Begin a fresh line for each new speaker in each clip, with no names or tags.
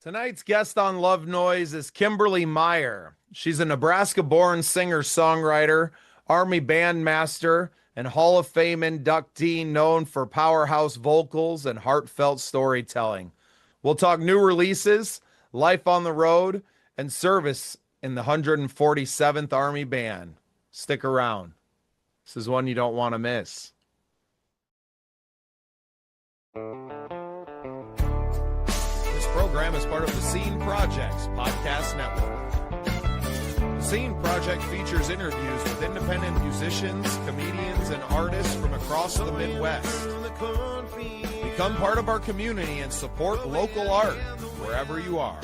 Tonight's guest on Love Noise is Kimberly Meyer. She's a Nebraska-born singer-songwriter, Army bandmaster, and Hall of Fame inductee known for powerhouse vocals and heartfelt storytelling. We'll talk new releases, life on the road, and service in the 147th Army Band. Stick around. This is one you don't want to miss. This program is part of the Scene Project's podcast network. The Scene Project features interviews with independent musicians, comedians, and artists from across the Midwest. Become part of our community and support local art wherever you are.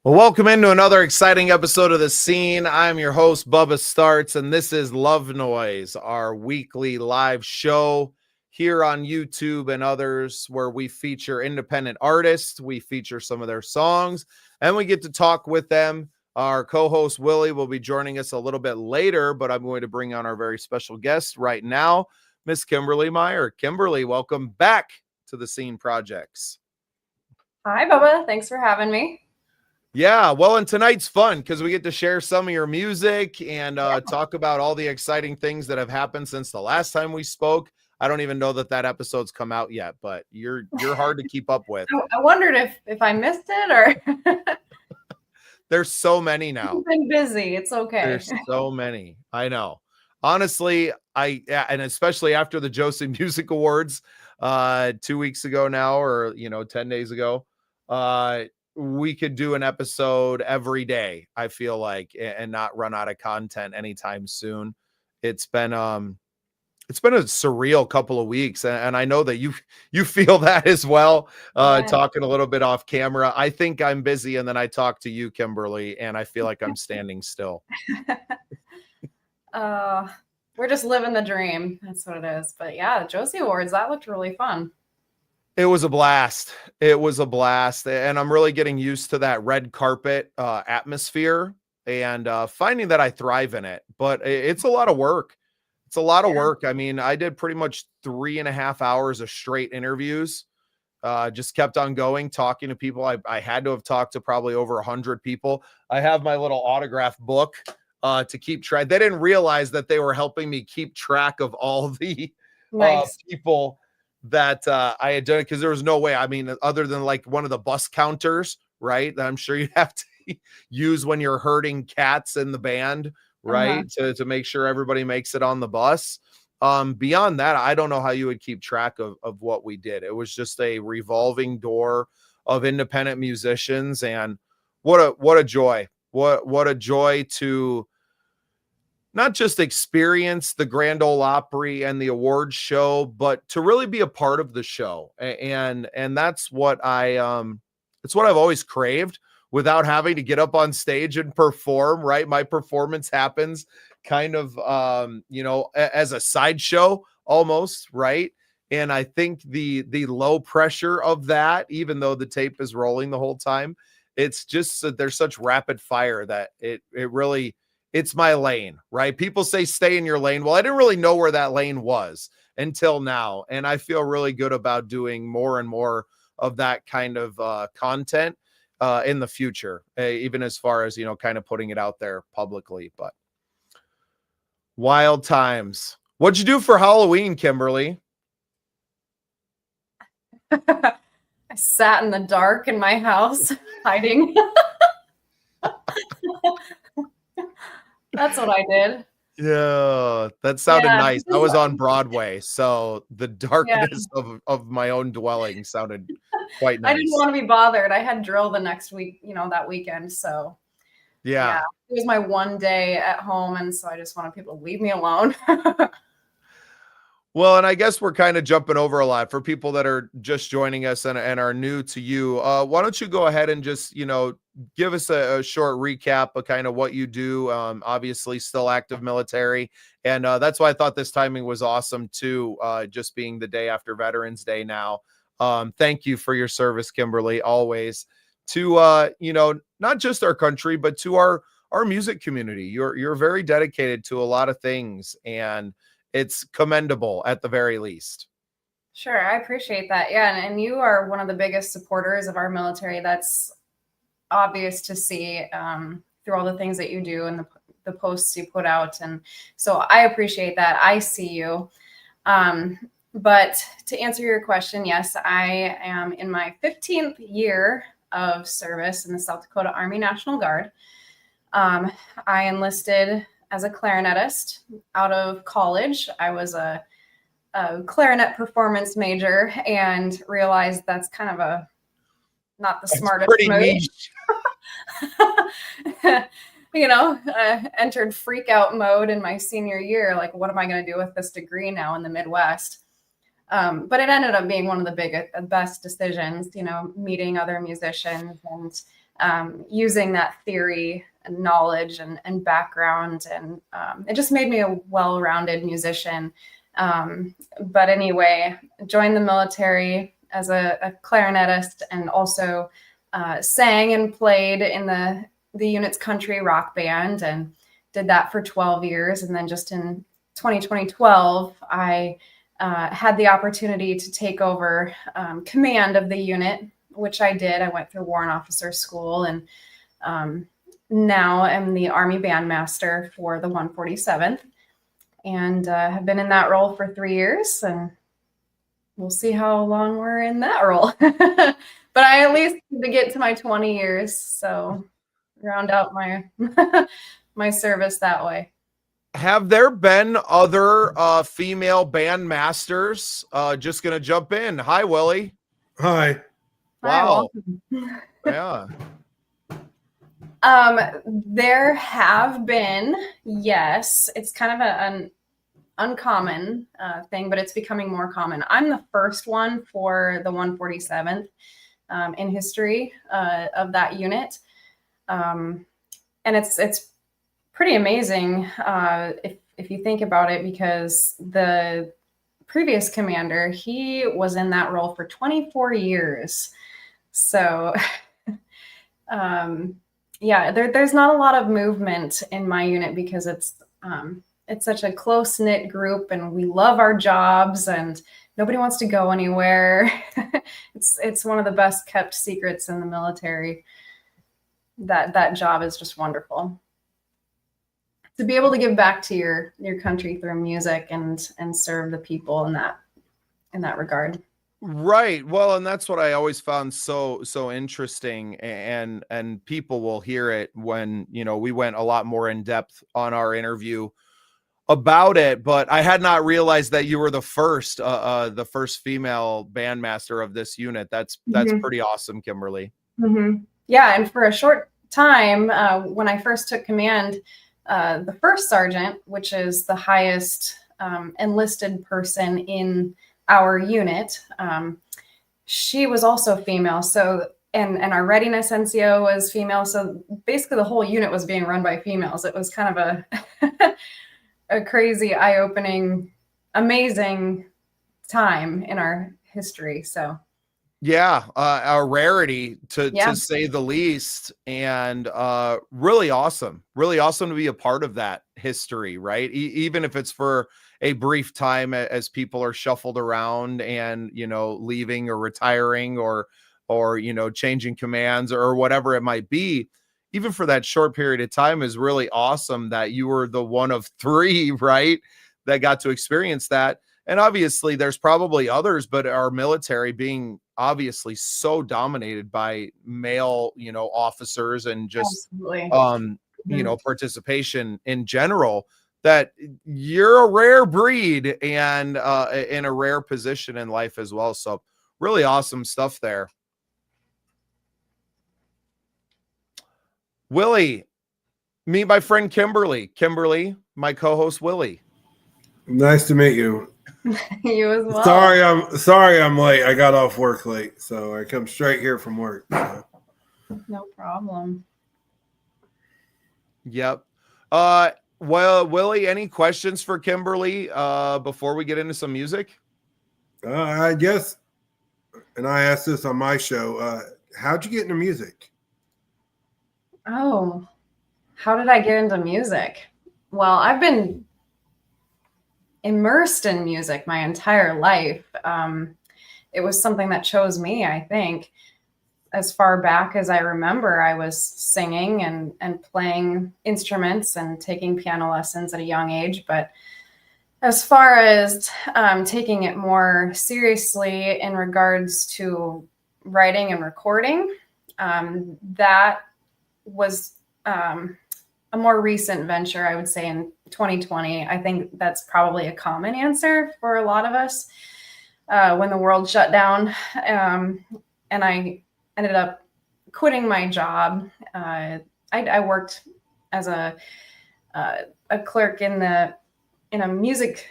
Well, welcome into another exciting episode of The Scene. I'm your host, Bubba Startz, and this is Love Noise, our weekly live show here on YouTube and others where we feature independent artists, we feature some of their songs, and we get to talk with them. Our co-host, Willie, will be joining us a little bit later, but I'm going to bring on our very special guest right now, Miss Kimberly Meyer. Kimberly, welcome back to The Scene Projects.
Hi, Bubba. Thanks for having me.
Yeah, well, and tonight's fun because we get to share some of your music and talk about all the exciting things that have happened since the last time we spoke. I don't even know that episode's come out yet, but you're hard to keep up with.
I wondered if I missed it or
There's so many now.
You've been busy. It's okay.
There's so many. I know. Honestly, and especially after the Josie Music Awards 2 weeks ago now, or 10 days ago, we could do an episode every day, I feel like, and not run out of content anytime soon. It's been a surreal couple of weeks, and I know that you feel that as well. Talking a little bit off camera, I think I'm busy, and then I talk to you, Kimberly, and I feel like I'm standing still.
We're just living the dream. That's what it is. But yeah, the Josie Awards, that looked really fun.
It was a blast. It was a blast. And I'm really getting used to that red carpet atmosphere and finding that I thrive in it. But it's a lot of work. It's a lot of work. I mean, I did pretty much 3.5 hours of straight interviews. Just kept on going, talking to people. I had to have talked to probably over 100 people. I have my little autograph book to keep track. They didn't realize that they were helping me keep track of all the people that I had done, because there was no way. I mean, other than like one of the bus counters, right? That I'm sure you have to use when you're herding cats in the band, right? To make sure everybody makes it on the bus. Beyond that, I don't know how you would keep track of what we did. It was just a revolving door of independent musicians, and what a joy. What a joy to not just experience the Grand Ole Opry and the awards show, but to really be a part of the show. And that's what it's what I've always craved, without having to get up on stage and perform, right? My performance happens kind of, as a sideshow almost, right? And I think the low pressure of that, even though the tape is rolling the whole time, it's just that there's such rapid fire that it really, it's my lane, right? People say stay in your lane. Well, I didn't really know where that lane was until now. And I feel really good about doing more and more of that kind of content in the future, even as far as, kind of putting it out there publicly. But wild times. What'd you do for Halloween, Kimberly?
I sat in the dark in my house hiding. That's what I did.
Yeah, that sounded nice. I was on Broadway, so the darkness of my own dwelling sounded quite nice.
I didn't want to be bothered. I had drill the next week, that weekend. So yeah, it was my one day at home, and so I just wanted people to leave me alone.
Well, and I guess we're kind of jumping over a lot for people that are just joining us and are new to you. Why don't you go ahead and just, give us a short recap of kind of what you do. Obviously still active military. And that's why I thought this timing was awesome too. Just being the day after Veterans Day now. Thank you for your service, Kimberly, always to, not just our country, but to our music community. You're very dedicated to a lot of things, and it's commendable at the very least.
Sure. I appreciate that. Yeah. And you are one of the biggest supporters of our military. That's obvious to see through all the things that you do and the posts you put out. And so I appreciate that. I see you. But to answer your question, yes, I am in my 15th year of service in the South Dakota Army National Guard. I enlisted as a clarinetist out of college. I was a clarinet performance major and realized that's kind of not the smartest
pretty
move.
Niche.
Entered freak out mode in my senior year. Like, what am I going to do with this degree now in the Midwest? But it ended up being one of the best decisions, meeting other musicians and using that theory and knowledge and background. And it just made me a well-rounded musician. But anyway, joined the military as a clarinetist and also sang and played in the unit's country rock band and did that for 12 years. And then just in 2012, I had the opportunity to take over command of the unit, which I did. I went through Warrant Officer School and now I'm the Army Bandmaster for the 147th and have been in that role for 3 years, and we'll see how long we're in that role. But I at least need to get to my 20 years, so round out my my service that way.
Have there been other female bandmasters? Just gonna jump in. Hi, Willie.
Hi.
Wow. Yeah.
There have been, yes. It's kind of an uncommon thing, but it's becoming more common. I'm the first one for the 147th in history of that unit. And it's pretty amazing if you think about it, because the previous commander, he was in that role for 24 years. So yeah, there's not a lot of movement in my unit because it's such a close-knit group and we love our jobs and nobody wants to go anywhere. It's one of the best kept secrets in the military. That job is just wonderful. To be able to give back to your country through music and serve the people in that regard.
Right. Well, and that's what I always found so interesting, and people will hear it when, we went a lot more in depth on our interview about it, but I had not realized that you were the first female bandmaster of this unit. That's pretty awesome, Kimberly.
Mm-hmm. Yeah. And for a short time, when I first took command, the first sergeant, which is the highest enlisted person in our unit, she was also female. So, and our readiness NCO was female. So basically the whole unit was being run by females. It was kind of a crazy, eye-opening, amazing time in our history. So
yeah, a rarity to say the least, and really awesome to be a part of that history, right? Even if it's for a brief time as people are shuffled around and, leaving or retiring or changing commands or whatever it might be, even for that short period of time is really awesome that you were the one of three, right, that got to experience that. And obviously there's probably others, but our military being obviously so dominated by male, officers and just, participation in general, that you're a rare breed and in a rare position in life as well. So really awesome stuff there. Willie, meet my friend Kimberly. Kimberly, my co-host Willie.
Nice to meet you.
You as well.
Sorry I'm late. I got off work late, so I come straight here from work. So.
No problem.
Yep. Well, Willie, any questions for Kimberly before we get into some music?
I guess, and I asked this on my show, how'd you get into music?
Oh, how did I get into music? Well, I've been immersed in music my entire life. It was something that chose me, I think. As far back as I remember, I was singing and playing instruments and taking piano lessons at a young age. But as far as taking it more seriously in regards to writing and recording, that was a more recent venture, I would say, in 2020. I think that's probably a common answer for a lot of us when the world shut down. And I ended up quitting my job. I worked as a clerk in a music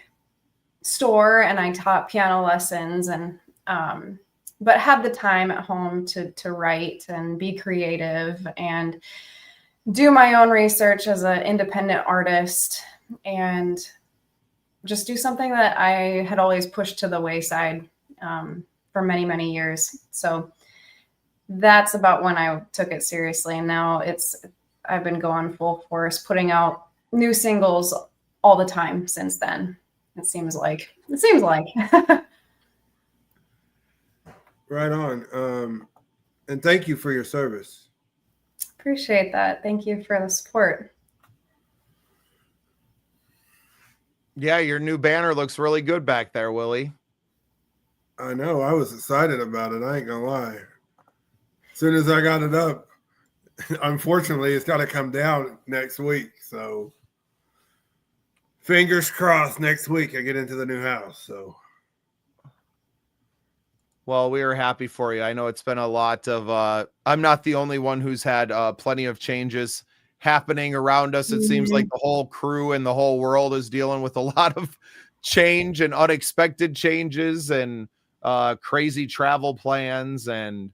store, and I taught piano lessons, and but had the time at home to write and be creative and do my own research as an independent artist, and just do something that I had always pushed to the wayside for many, many years. So that's about when I took it seriously. And now I've been going full force, putting out new singles all the time since then. It seems like.
Right on. And thank you for your service.
Appreciate that. Thank you for the support.
Yeah, your new banner looks really good back there, Willie.
I know. I was excited about it. I ain't gonna lie. As soon as I got it up, unfortunately, it's got to come down next week. So fingers crossed next week I get into the new house. So.
Well, we are happy for you. I know it's been a lot of, I'm not the only one who's had plenty of changes happening around us. It seems like the whole crew and the whole world is dealing with a lot of change and unexpected changes and crazy travel plans. And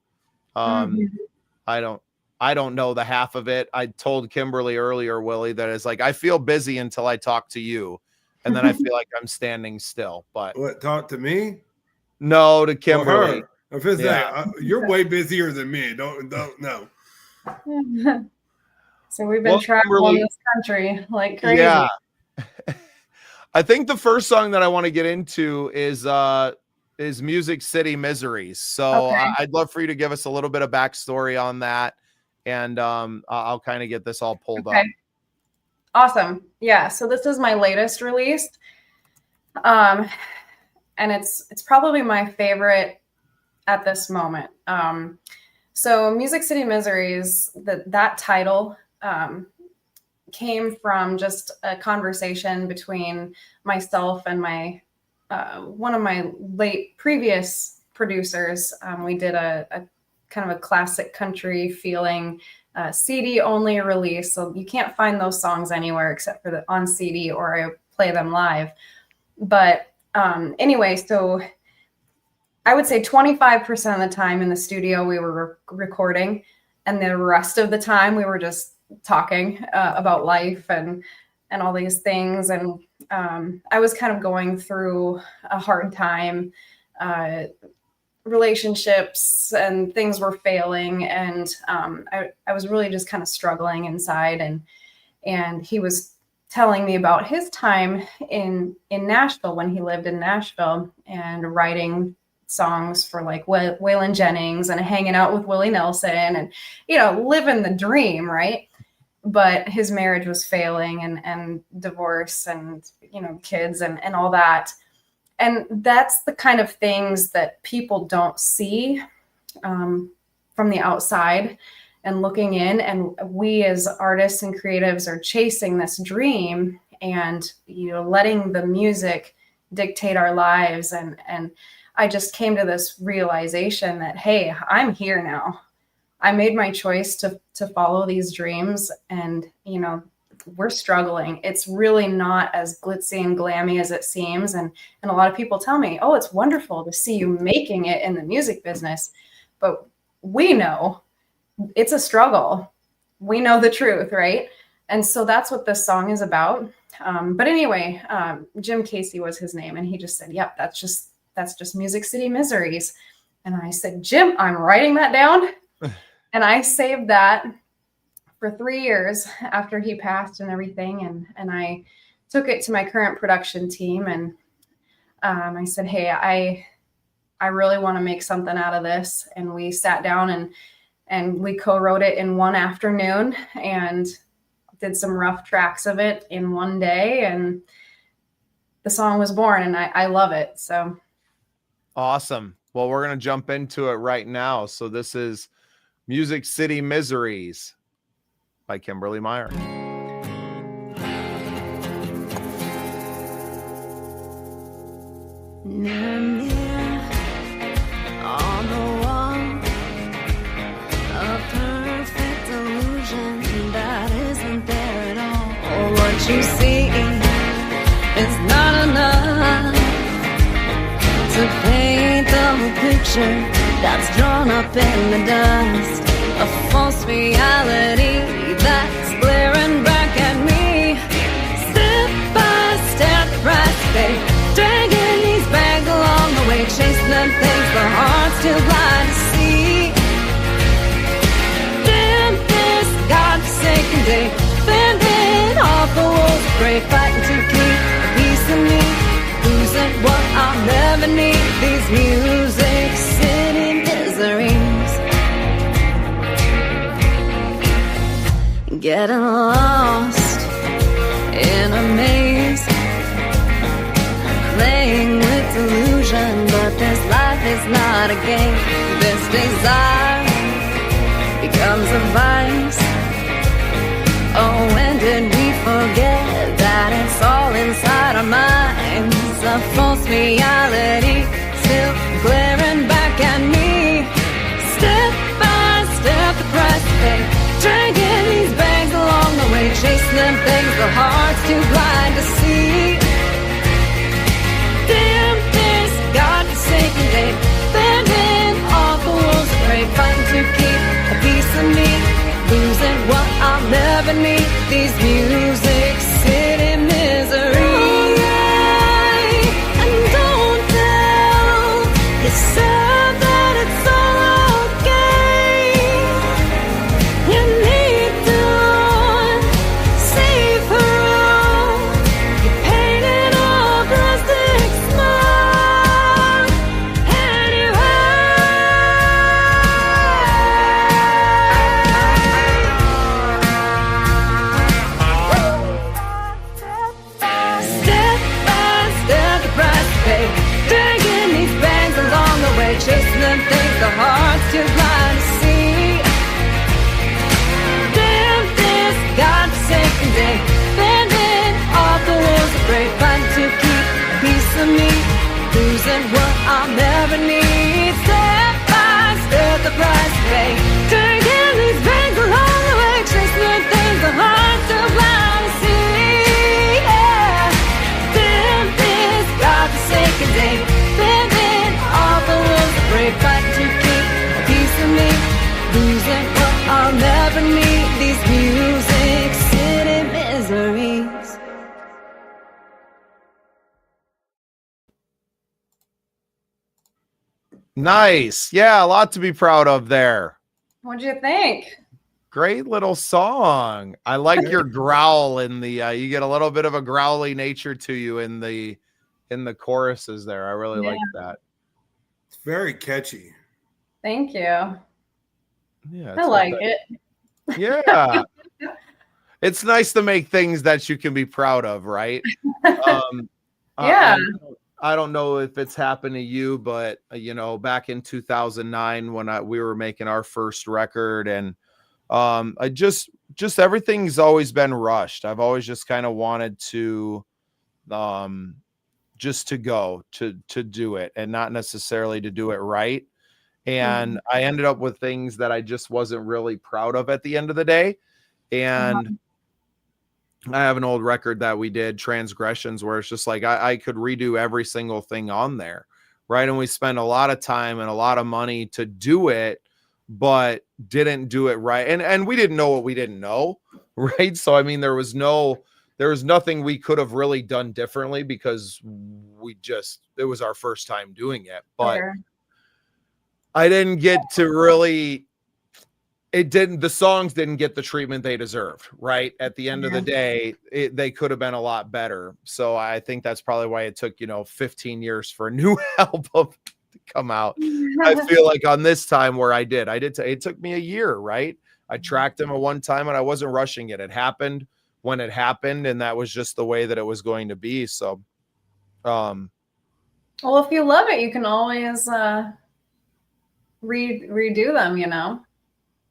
I don't know the half of it. I told Kimberly earlier, Willie, that it's like, I feel busy until I talk to you. And then I feel like I'm standing still, but
What, talk to me?
No, to Kimberly.
I was say, you're way busier than me. Don't no.
So we've been traveling this country like crazy.
Yeah. I think the first song that I want to get into is Music City Miseries. So
Okay.
I'd love for you to give us a little bit of backstory on that. And I'll kind of get this all pulled up.
Awesome. Yeah. So this is my latest release. And it's probably my favorite at this moment. So Music City Miseries, that title came from just a conversation between myself and my one of my late previous producers. We did a kind of a classic country feeling CD only release. So you can't find those songs anywhere except for on CD, or I play them live. But anyway, so I would say 25% of the time in the studio we were recording, and the rest of the time we were just talking about life and all these things. And I was kind of going through a hard time, relationships and things were failing, and I was really just kind of struggling inside. And he was telling me about his time in Nashville, when he lived in Nashville, and writing songs for like Waylon Jennings and hanging out with Willie Nelson and, living the dream, right? But his marriage was failing, and divorce and, kids and all that. And that's the kind of things that people don't see from the outside and looking in. And we as artists and creatives are chasing this dream and, letting the music dictate our lives. And I just came to this realization that, hey, I'm here now. I made my choice to follow these dreams, and, we're struggling. It's really not as glitzy and glammy as it seems. And a lot of people tell me, oh, it's wonderful to see you making it in the music business. But we know it's a struggle. We know the truth, right? And so that's what this song is about. But anyway, Jim Casey was his name. And he just said, yep, that's just Music City Miseries. And I said, Jim, I'm writing that down. And I saved that for 3 years after he passed and everything. And I took it to my current production team. And I said, hey, I really want to make something out of this. And we sat down and we co-wrote it in one afternoon and did some rough tracks of it in one day. And the song was born, and I love it. So
awesome. Well, we're going to jump into it right now. So this is Music City Miseries by Kimberly Meyer.
Mirror, mirror on the wall, a perfect illusion that isn't there at all. What you see is not enough to paint the whole picture that's drawn up in the dust. A false reality that's glaring back at me. Step by step, right there, dragging these bags along the way, chasing them things the heart's too blind to see. Damn this God-forsaken day, bending off the walls of gray, fighting to keep a piece of me, losing what I'll never need. These Music City miseries, getting lost in a maze, playing with delusion, but this life is not a game. This desire becomes a vice. Oh, when did we forget that it's all inside our minds? A false reality still glaring back at me. Step by step, the price to pay, dragging these bags along the way, chasing them things the heart's too blind to see. Damn this God-forsaken day, bending off the walls of gray, fighting to keep a piece of me, losing what I'll never need. These Music City miseries. And don't tell yourself that it's all okay. You need to save her all. You painted a plastic smile Step by step, the price to pay, dragging these bags along the way, chasing them things the heart's too blind to see. Damn this God-forsaken day, bending off the walls of gray, fighting to keep a piece of me, losing what I'll never need. Step by step, the price to pay, dragging these bags along the way, chasing them things the heart's too blind to see. Yeah. Damn this God-forsaken day, bending off the walls of gray, fighting to keep a piece of me, losing what I'll never need. These Music City miseries.
Nice. Yeah, a lot to be proud of there.
what'd you think?
Great little song. I like your growl in the you get a little bit of a growly nature to you in the choruses there. I really like that.
It's very catchy.
Thank you.
Yeah.
I like it.
Yeah. It's nice to make things that you can be proud of, right?
Yeah.
I don't know if it's happened to you, but back in 2009 when we were making our first record, and I just everything's always been rushed. I've always just kind of wanted to just to go to do it and not necessarily to do it right. And I ended up with things that I just wasn't really proud of at the end of the day. And I have an old record that we did, Transgressions, where it's just like I could redo every single thing on there, right? And we spent a lot of time and a lot of money to do it, but didn't do it right. And we didn't know what we didn't know, right? So I mean, there was nothing we could have really done differently because it was our first time doing it. But
Sure.
I didn't get to really, the songs didn't get the treatment they deserved, right? At the end of the day, they could have been a lot better. So I think that's probably why it took, 15 years for a new album to come out. I feel like on this time where it took me a year, right? I tracked him at one time and I wasn't rushing it. It happened when it happened, and that was just the way that it was going to be. So,
well, if you love it, you can always redo them,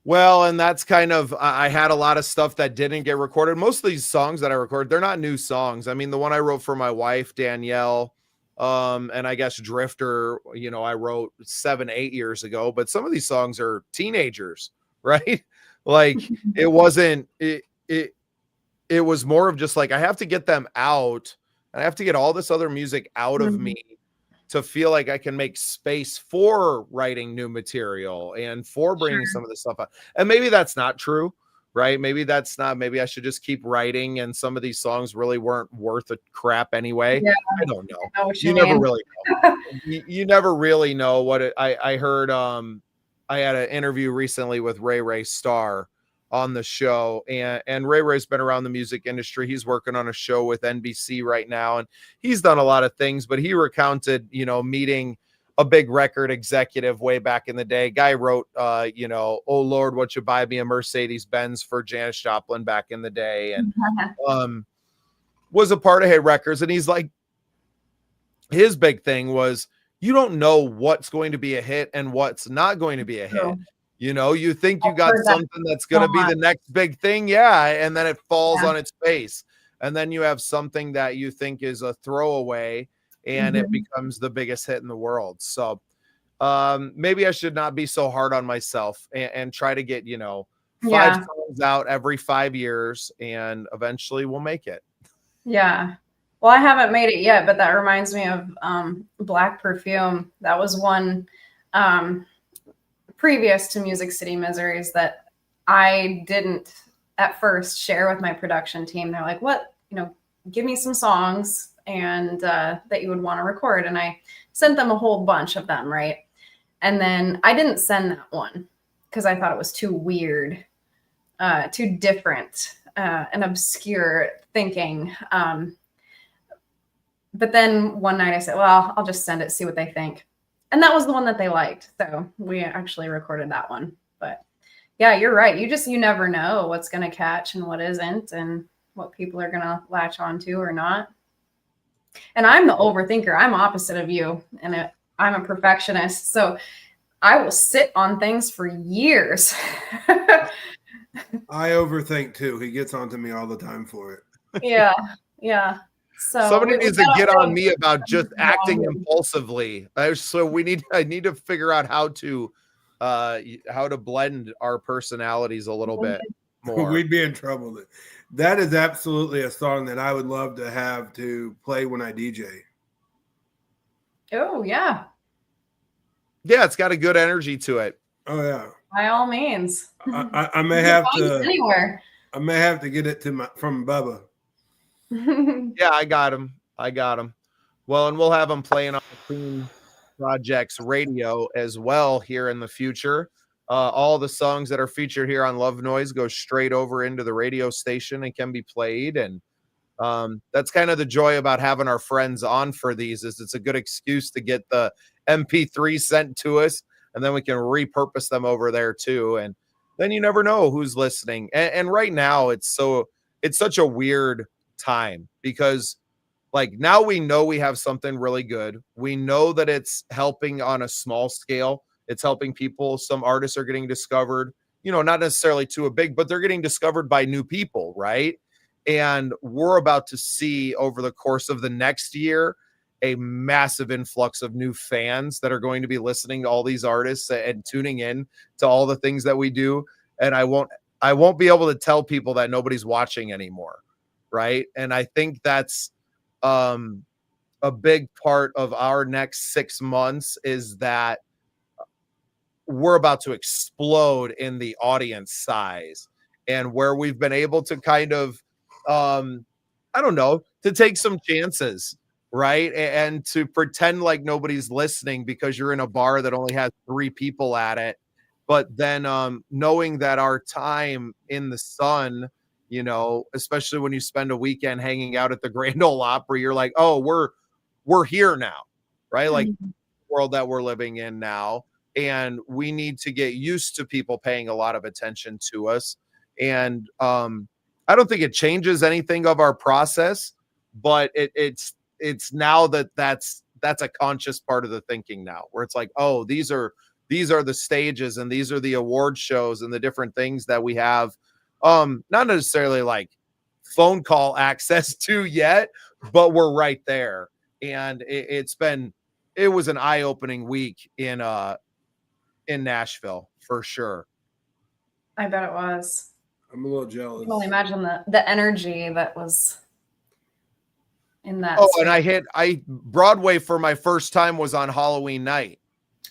Well, and that's kind of, I had a lot of stuff that didn't get recorded. Most of these songs that I recorded, they're not new songs. I mean, the one I wrote for my wife, Danielle, and I guess Drifter, I wrote 7-8 years ago, but some of these songs are teenagers, right? Like it wasn't, it was more of just like, I have to get them out and I have to get all this other music out of me to feel like I can make space for writing new material and for bringing some of this stuff out. And maybe that's not true, right? Maybe I should just keep writing and some of these songs really weren't worth a crap anyway. Yeah, I don't know.
I know what
you never really know. you never really know what I heard. I had an interview recently with Ray Starr on the show, and Ray's been around the music industry. He's working on a show with NBC right now, and he's done a lot of things, but he recounted, meeting a big record executive way back in the day. Guy wrote, "Oh Lord, Won't You Buy Me a Mercedes-Benz" for Janis Joplin back in the day, and was a part of Hit Records. And he's like, his big thing was, you don't know what's going to be a hit and what's not going to be a hit. You think you got something that's going to be the next big thing. Yeah. And then it falls on its face. And then you have something that you think is a throwaway and it becomes the biggest hit in the world. So maybe I should not be so hard on myself and try to get, 5 songs out every 5 years, and eventually we'll make it.
Yeah. Well, I haven't made it yet, but that reminds me of Black Perfume. That was one previous to Music City Miseries that I didn't at first share with my production team. They're like, what, give me some songs and that you would want to record. And I sent them a whole bunch of them, right? And then I didn't send that one because I thought it was too weird, too different, and obscure thinking. But then one night I said, well, I'll just send it, see what they think. And that was the one that they liked. So we actually recorded that one. But yeah, you're right. You never know what's going to catch and what isn't, and what people are going to latch onto or not. And I'm the overthinker. I'm opposite of you. And I'm a perfectionist. So I will sit on things for years.
I overthink too. He gets onto me all the time for it.
Yeah. So
somebody needs to get on me about just acting impulsively. So I need to figure out how to blend our personalities a little bit more.
We'd be in trouble. That is absolutely a song that I would love to have to play when I DJ.
Oh yeah.
Yeah, it's got a good energy to it.
Oh yeah.
By all means.
I may have to
anywhere.
I may have to get it from Bubba.
Yeah, I got him. Well, and we'll have him playing on the Clean Projects radio as well here in the future. All the songs that are featured here on Love Noise go straight over into the radio station and can be played. And that's kind of the joy about having our friends on for these, is it's a good excuse to get the MP3 sent to us, and then we can repurpose them over there too. And then you never know who's listening. And right now it's such a weird time, because like now we know we have something really good. We know that it's helping on a small scale. It's helping people. Some artists are getting discovered, not necessarily too big, but they're getting discovered by new people, right? And we're about to see over the course of the next year a massive influx of new fans that are going to be listening to all these artists and tuning in to all the things that we do. And I won't be able to tell people that nobody's watching anymore, right? And I think that's a big part of our next 6 months is that we're about to explode in the audience size, and where we've been able to kind of, I don't know, to take some chances, right? And to pretend like nobody's listening because you're in a bar that only has 3 people at it. But then knowing that our time in the sun, you know, especially when you spend a weekend hanging out at the Grand Ole Opry, you're like, oh, we're here now, right? Like
Mhm.
world that we're living in now, and we need to get used to people paying a lot of attention to us. And I don't think it changes anything of our process, but it's now that's a conscious part of the thinking now, where it's like, oh, these are the stages, and these are the award shows and the different things that we have not necessarily like phone call access to yet, but we're right there. And it was an eye-opening week in Nashville for sure.
I bet it was.
I'm a little
I
jealous.
can only imagine the energy that was in that.
Oh, and
space.
I Broadway for my first time was on Halloween night.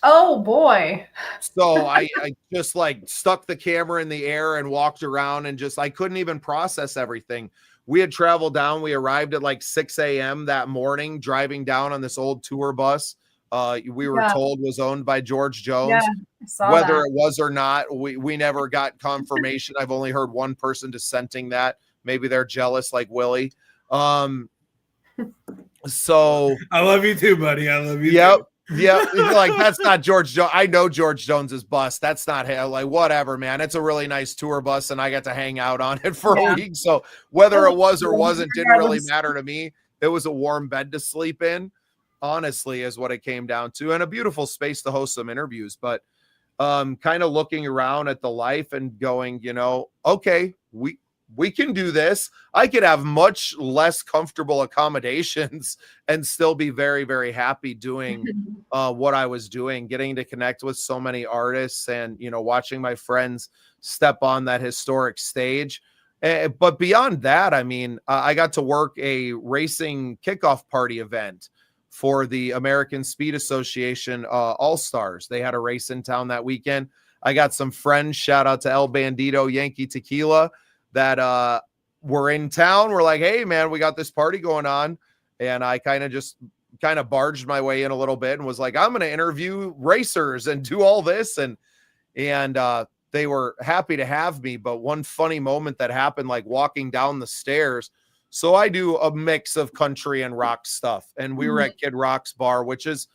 Oh boy.
So I just like stuck the camera in the air and walked around, and just I couldn't even process everything. We had traveled down. We arrived at like 6 a.m. that morning, driving down on this old tour bus. We were
Yeah.
told was owned by George Jones.
Yeah, I saw
Whether
that.
it was or not, we never got confirmation. I've only heard one person dissenting that. Maybe they're jealous like Willie. So
I love you too, buddy. I love you.
yep.
Too.
Yeah, like that's not George Jones. I know George Jones's bus. That's not him. Like whatever, man. It's a really nice tour bus, and I got to hang out on it for a week. So whether it was or wasn't didn't really matter to me. It was a warm bed to sleep in, honestly, is what it came down to, and a beautiful space to host some interviews. But kind of looking around at the life and going, you know, okay, we can do this. I could have much less comfortable accommodations and still be very, very happy doing what I was doing, getting to connect with so many artists and, you know, watching my friends step on that historic stage. But beyond that, I mean, I got to work a racing kickoff party event for the American Speed Association All-Stars. They had a race in town that weekend. I got some friends, shout out to El Bandito Yankee Tequila, that were in town. We're like, hey man, we got this party going on. And I kind of barged my way in a little bit and was like, I'm going to interview racers and do all this. And they were happy to have me. But one funny moment that happened, like walking down the stairs. So I do a mix of country and rock stuff. And we were at Kid Rock's bar, which is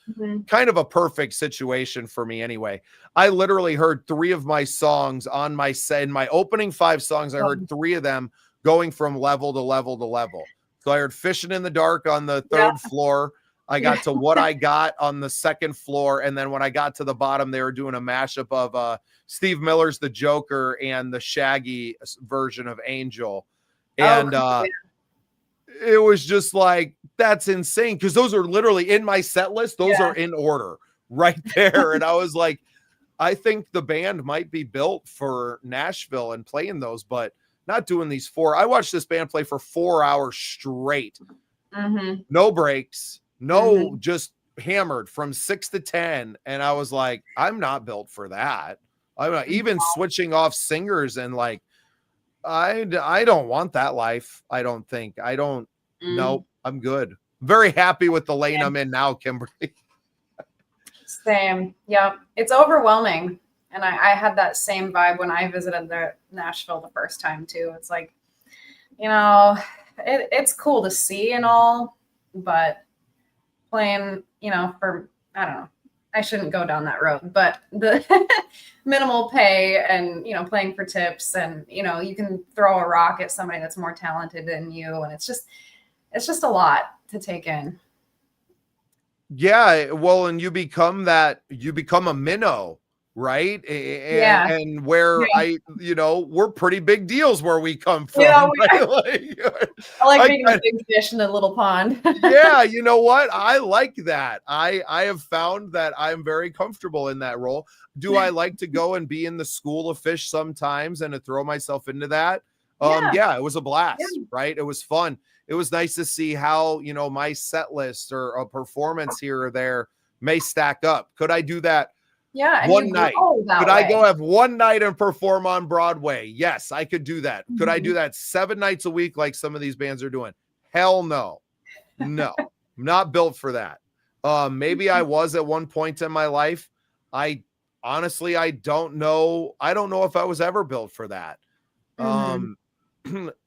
kind of a perfect situation for me anyway. I literally heard 3 of my songs on my set. In my opening 5 songs, I heard 3 of them going from level to level to level. So I heard Fishing in the Dark on the 3rd floor. I got to What I Got on the 2nd floor. And then when I got to the bottom, they were doing a mashup of Steve Miller's The Joker and the Shaggy version of Angel. And it was just like, that's insane. Because those are literally in my set list. Those are in order right there. And I was like, I think the band might be built for Nashville and playing those, but not doing these 4. I watched this band play for 4 hours straight. No breaks, no, just hammered from 6 to 10. And I was like, I'm not built for that. I'm not even switching off singers and like, I don't want that life. I don't think. I don't. Nope. I'm good. Very happy with the lane I'm in now, Kimberly.
Same. Yeah. It's overwhelming. And I had that same vibe when I visited Nashville the first time too. It's like, you know, it's cool to see and all, but playing, you know, for, I don't know, I shouldn't go down that road, but the minimal pay and, you know, playing for tips and, you know, you can throw a rock at somebody that's more talented than you. And it's just a lot to take in.
Yeah. Well, and you become a minnow, right? And where we're pretty big deals where we come from.
Yeah,
right?
I like being a big fish in a little pond.
Yeah, you know what? I like that. I have found that I'm very comfortable in that role. Do I like to go and be in the school of fish sometimes and to throw myself into that? Yeah, it was a blast,
Yeah.
right? It was fun. It was nice to see how, my set list or a performance here or there may stack up. Could I do that
Yeah. And
one
you
night?
grow that
Could I
way.
go have one night and perform on Broadway? Yes, I could do that. Could I do that 7 nights a week like some of these bands are doing? Hell no. No, I'm not built for that. Maybe I was at one point in my life. I honestly, I don't know. I don't know if I was ever built for that.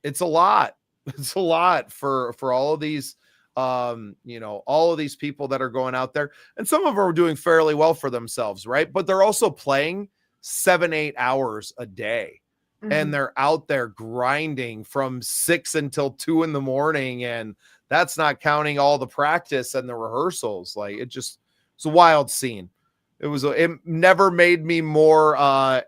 It's a lot. It's a lot for all of these, all of these people that are going out there, and some of them are doing fairly well for themselves, right? But they're also playing 7-8 hours a day, and they're out there grinding from 6 until 2 in the morning, and that's not counting all the practice and the rehearsals. Like it's a wild scene. It never made me more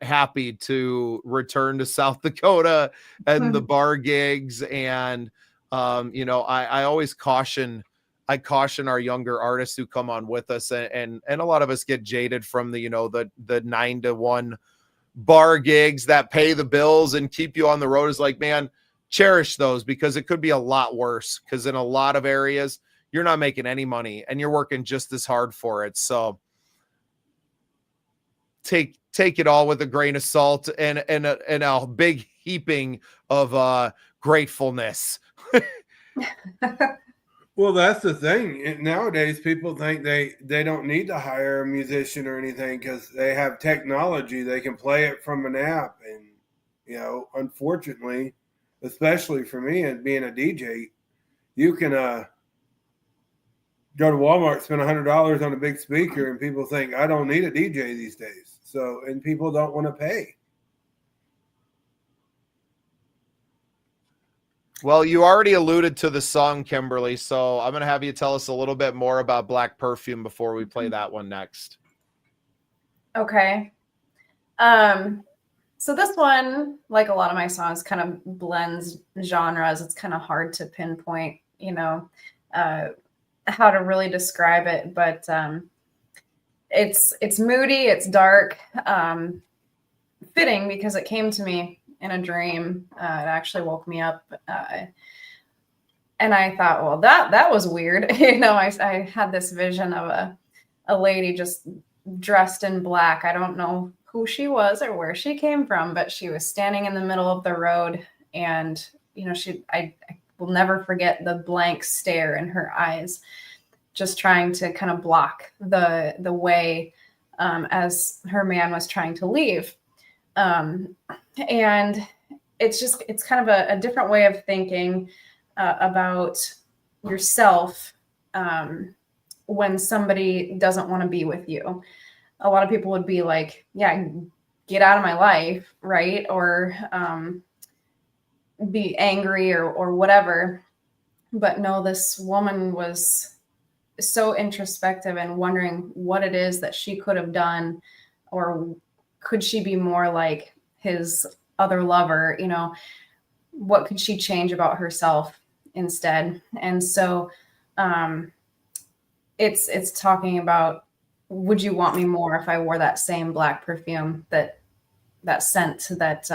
happy to return to South Dakota and the bar gigs. And, I always caution our younger artists who come on with us, and a lot of us get jaded from the 9 to 1 bar gigs that pay the bills and keep you on the road. Is like, man, cherish those, because it could be a lot worse, because in a lot of areas you're not making any money and you're working just as hard for it. So take it all with a grain of salt and a big heaping of gratefulness.
Well, that's the thing. Nowadays, people think they don't need to hire a musician or anything because they have technology. They can play it from an app. And, unfortunately, especially for me and being a DJ, you can go to Walmart, spend $100 on a big speaker, and people think, I don't need a DJ these days. So, and people don't want to pay.
Well, you already alluded to the song, Kimberly, so I'm going to have you tell us a little bit more about Black Perfume before we play that one next.
Okay. So this one, like a lot of my songs, kind of blends genres. It's kind of hard to pinpoint, how to really describe it, but it's moody, it's dark, fitting because it came to me in a dream. It actually woke me up, and I thought, well, that was weird. I had this vision of a lady just dressed in black. I don't know who she was or where she came from, but she was standing in the middle of the road, and I will never forget the blank stare in her eyes, just trying to kind of block the way as her man was trying to leave. And it's kind of a different way of thinking about yourself when somebody doesn't want to be with you. A lot of people would be like, yeah, get out of my life, right? Or be angry or whatever. But no, this woman was so introspective and wondering what it is that she could have done, or could she be more like his other lover? What could she change about herself instead? And so it's talking about, would you want me more if I wore that same black perfume, that scent that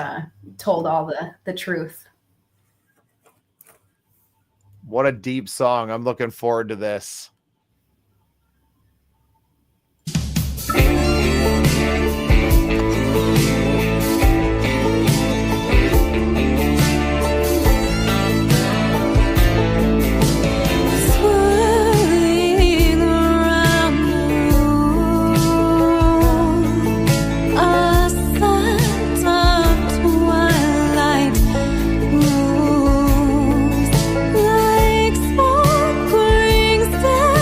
told all the truth?
What a deep song. I'm looking forward to this.
Like sparkling stars.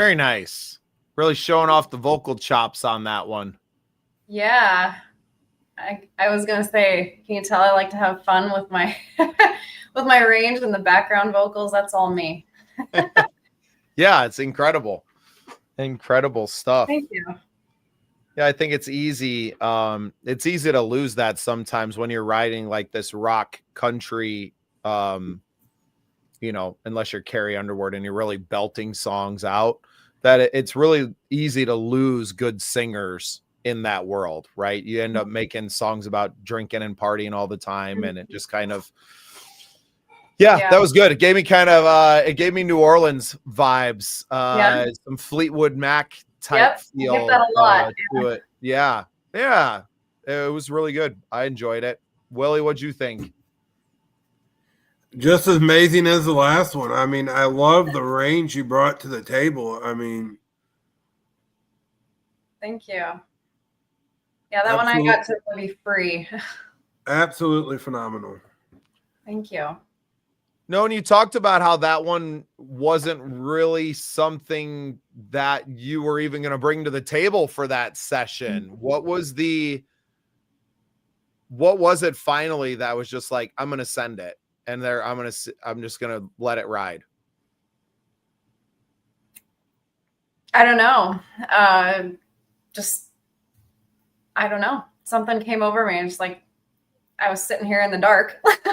Very nice. Really showing off the vocal chops on that one.
Yeah. I was gonna say, can you tell I like to have fun with my with my range and the background vocals? That's all me.
Yeah, it's incredible. Incredible stuff.
Thank you.
Yeah, I think it's easy. It's easy to lose that sometimes when you're writing like this rock country, unless you're Carrie Underwood and you're really belting songs out, that it's really easy to lose good singers in that world, right? You end up making songs about drinking and partying all the time, and it just kind of, yeah, that was good. It gave me it gave me New Orleans vibes, some Fleetwood Mac type feel.
I get that a lot.
To it. Yeah. It was really good. I enjoyed it. Willie, what'd you think?
Just as amazing as the last one. I mean, I love the range you brought to the table. I mean,
thank you. Yeah, that one I got to be free.
Absolutely phenomenal.
Thank you.
No, and you talked about how that one wasn't really something that you were even going to bring to the table for that session. What was it finally that was just like, I'm going to send it, and I'm just going to let it ride?
I don't know. I don't know. Something came over me and just like, I was sitting here in the dark. Like,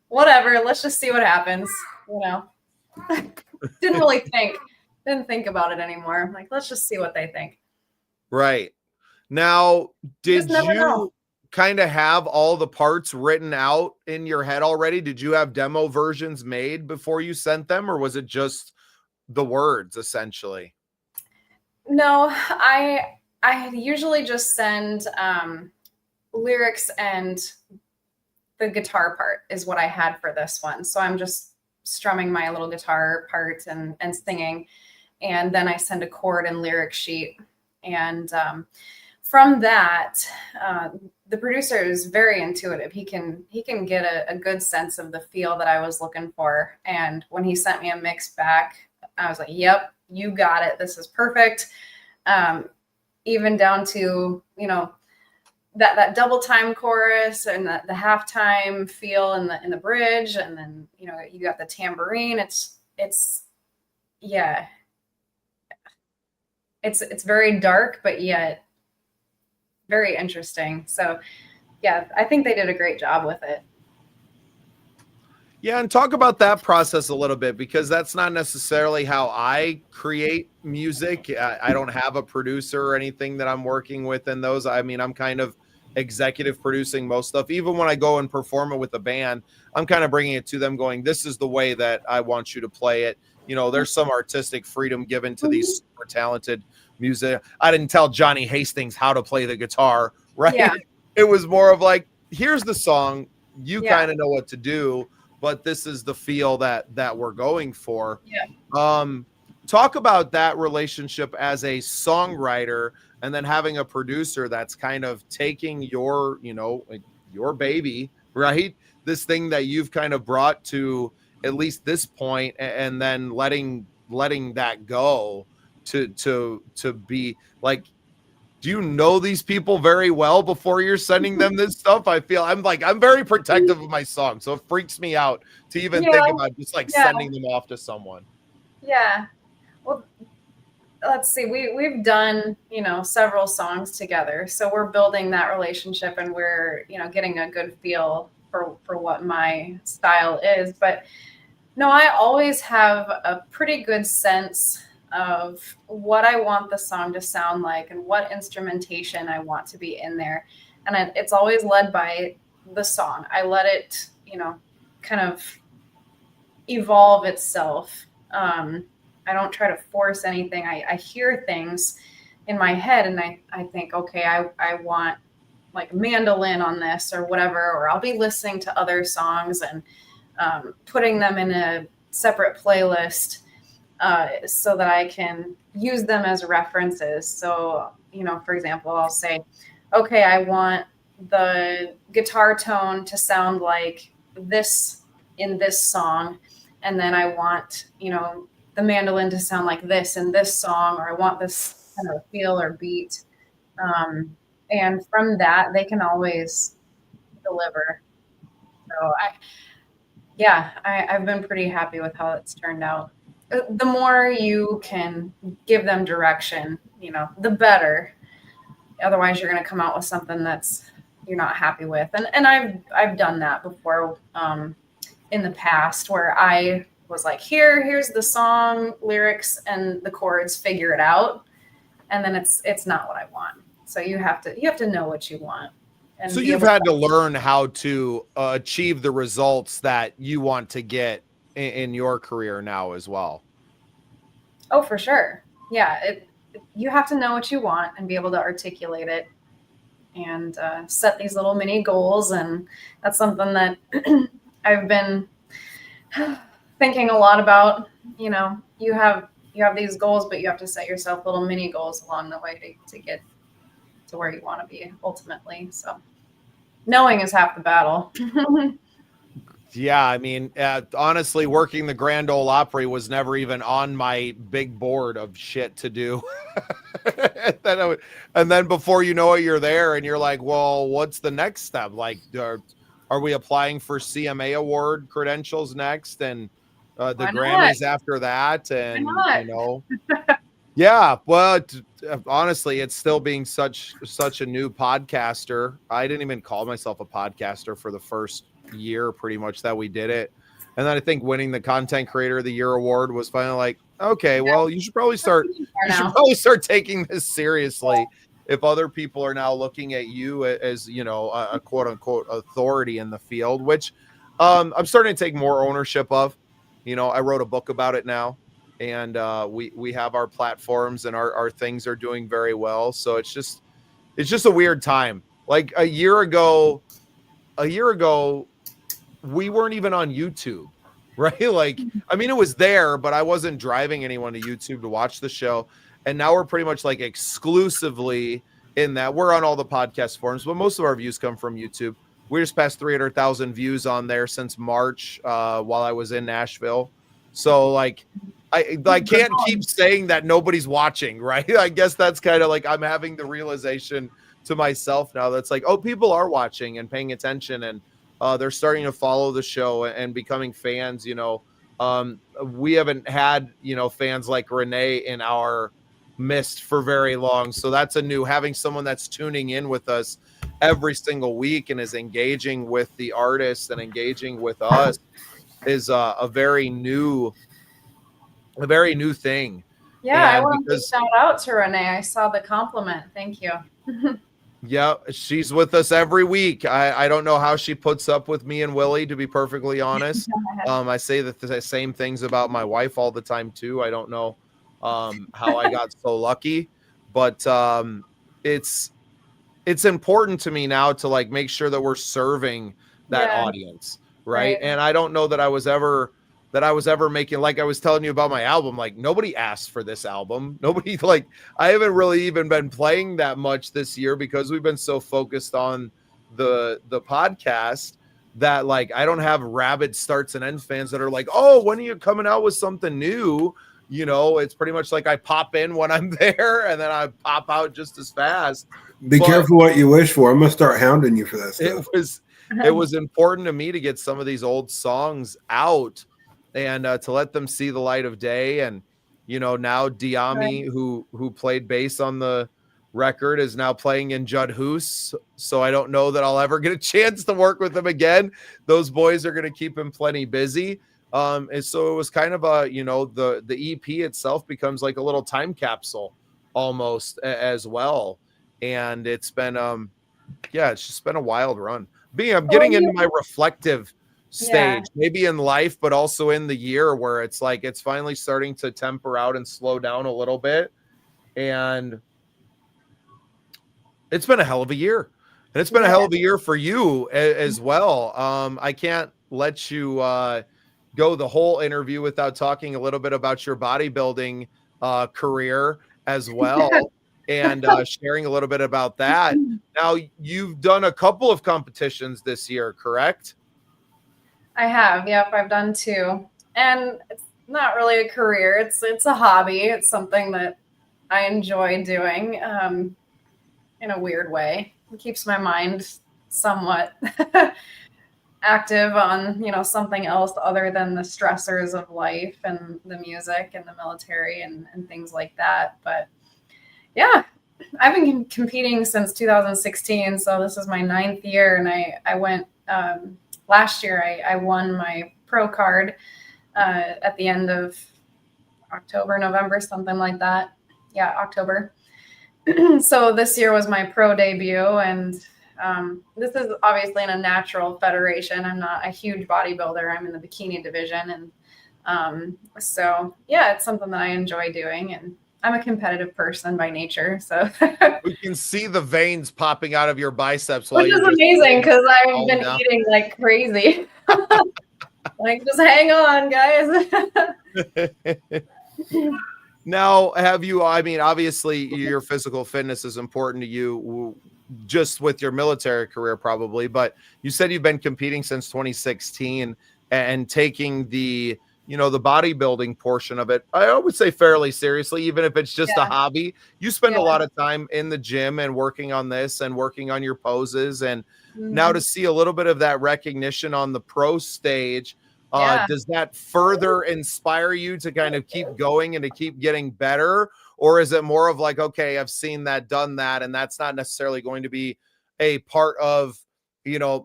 whatever, let's just see what happens. Didn't think about it anymore. Like, let's just see what they think.
Right. Now, did you kind of have all the parts written out in your head already? Did you have demo versions made before you sent them, or was it just the words essentially?
No, I usually just send lyrics, and the guitar part is what I had for this one. So I'm just strumming my little guitar part and singing, and then I send a chord and lyric sheet. And from that, the producer is very intuitive. He can get a good sense of the feel that I was looking for. And when he sent me a mix back, I was like, yep, you got it. This is perfect. Even down to, that double time chorus and the halftime feel in the bridge. And then, you got the tambourine. It's very dark, but yet very interesting. So yeah, I think they did a great job with it.
Yeah, and talk about that process a little bit, because that's not necessarily how I create music. I don't have a producer or anything that I'm working with in those. I mean, I'm kind of executive producing most stuff. Even when I go and perform it with a band, I'm kind of bringing it to them going, this is the way that I want you to play it. There's some artistic freedom given to these super talented music. I didn't tell Johnny Hastings how to play the guitar, right? Yeah. It was more of like, here's the song. You kind of know what to do, but this is the feel that we're going for. Yeah. Talk about that relationship as a songwriter, and then having a producer that's kind of taking your baby, right? This thing that you've kind of brought to at least this point, and then letting that go to be like, do you know these people very well before you're sending them this stuff? I feel I'm very protective of my song, so it freaks me out to even think about just sending them off to someone.
Yeah. Well, let's see. We've done, several songs together, so we're building that relationship, and we're, getting a good feel for what my style is. But no, I always have a pretty good sense of what I want the song to sound like and what instrumentation I want to be in there. And it's always led by the song. I let it, kind of evolve itself. I don't try to force anything. I hear things in my head, and I think, okay, I want like mandolin on this or whatever, or I'll be listening to other songs and putting them in a separate playlist so that I can use them as references. So, for example, I'll say, okay, I want the guitar tone to sound like this in this song. And then I want, the mandolin to sound like this in this song, or I want this kind of feel or beat. And from that, they can always deliver. So I've been pretty happy with how it's turned out. The more you can give them direction, the better. Otherwise, you're going to come out with something that's you're not happy with. And I've done that before in the past, where I was like, here's the song lyrics and the chords, figure it out, and then it's not what I want. So you have to know what you want.
So you've had to learn how to achieve the results that you want to get in your career now as well.
Oh, for sure. Yeah. You have to know what you want and be able to articulate it and set these little mini goals. And that's something that I've been thinking a lot about. You have these goals, but you have to set yourself little mini goals along the way to get to where you want to be ultimately. So knowing is half the battle.
Yeah, I mean, honestly, working the Grand Ole Opry was never even on my big board of shit to do. and then before you know it, you're there and you're like, well, what's the next step? Like, are we applying for CMA award credentials next? And the Grammys after that? And, yeah, but honestly, it's still being such a new podcaster. I didn't even call myself a podcaster for the first year pretty much that we did it. And then I think winning the Content Creator of the Year award was finally like, okay, well, you should probably start taking this seriously if other people are now looking at you as, a quote unquote authority in the field, which I'm starting to take more ownership of. I wrote a book about it now. And we have our platforms and our things are doing very well. So it's just a weird time. Like a year ago, we weren't even on YouTube, right? Like, I mean, it was there, but I wasn't driving anyone to YouTube to watch the show. And now we're pretty much like exclusively in that. We're on all the podcast forums, but most of our views come from YouTube. We just passed 300,000 views on there since March while I was in Nashville. So like, I can't keep saying that nobody's watching, right? I guess that's kind of like I'm having the realization to myself now that's like, oh, people are watching and paying attention and they're starting to follow the show and becoming fans. We haven't had, fans like Renee in our midst for very long. So that's having someone that's tuning in with us every single week and is engaging with the artists and engaging with us is a very new thing.
Yeah, I want to shout out to Renee. I saw the compliment. Thank you.
Yeah, she's with us every week. I don't know how she puts up with me and Willie, to be perfectly honest. I say the same things about my wife all the time too. I don't know how I got so lucky, but it's important to me now to like make sure that we're serving that audience, right? And I don't know that I was ever making, like I was telling you about my album, like nobody asked for this album. Nobody, like, I haven't really even been playing that much this year because we've been so focused on the podcast that like, I don't have rabid starts and ends fans that are like, oh, when are you coming out with something new? It's pretty much like I pop in when I'm there and then I pop out just as fast.
Be careful what you wish for. I'm going to start hounding you for that stuff.
It was important to me to get some of these old songs out and to let them see the light of day. And, now Diami, who played bass on the record, is now playing in Judd Hoos. So I don't know that I'll ever get a chance to work with him again. Those boys are going to keep him plenty busy. And so it was kind of the EP itself becomes like a little time capsule almost as well. And it's been, it's just been a wild run. I'm getting into my reflective stage, maybe in life, but also in the year where it's like it's finally starting to temper out and slow down a little bit. And it's been a hell of a year. And it's been a hell of a year for you as well. I can't let you go the whole interview without talking a little bit about your bodybuilding career as well. And sharing a little bit about that. Now, you've done a couple of competitions this year, correct?
I have. Yep, I've done 2. And not really a career. It's a hobby. It's something that I enjoy doing in a weird way. It keeps my mind somewhat active on, something else other than the stressors of life and the music and the military and things like that. But yeah, I've been competing since 2016. So this is my 9th year. And I went last year, I won my pro card at the end of October, November, something like that. Yeah, October. So this year was my pro debut, and this is obviously in a natural federation. I'm not a huge bodybuilder. I'm in the bikini division, and so yeah, it's something that I enjoy doing, and I'm a competitive person by nature. So
We can see the veins popping out of your biceps
which is amazing because I've been eating like crazy. Like, just hang on, guys.
Now, obviously your physical fitness is important to you just with your military career probably, but you said you've been competing since 2016 and taking the bodybuilding portion of it, I would say fairly seriously, even if it's just a hobby. You spend a lot of time in the gym and working on this and working on your poses. And now to see a little bit of that recognition on the pro stage, does that further inspire you to kind of keep going and to keep getting better? Or is it more of like, okay, I've seen that, done that, and that's not necessarily going to be a part of,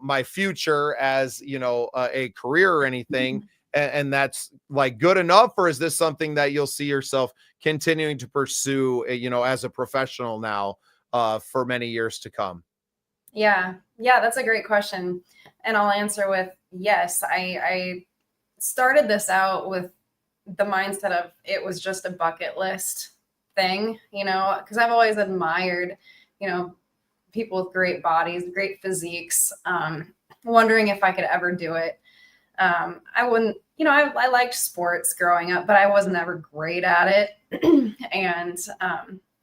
my future as, a career or anything? And that's like good enough? Or is this something that you'll see yourself continuing to pursue, as a professional now, for many years to come?
Yeah, that's a great question. And I'll answer with yes. I started this out with the mindset of it was just a bucket list thing, because I've always admired, people with great bodies, great physiques, wondering if I could ever do it. I wouldn't, I liked sports growing up, but I was never great at it. And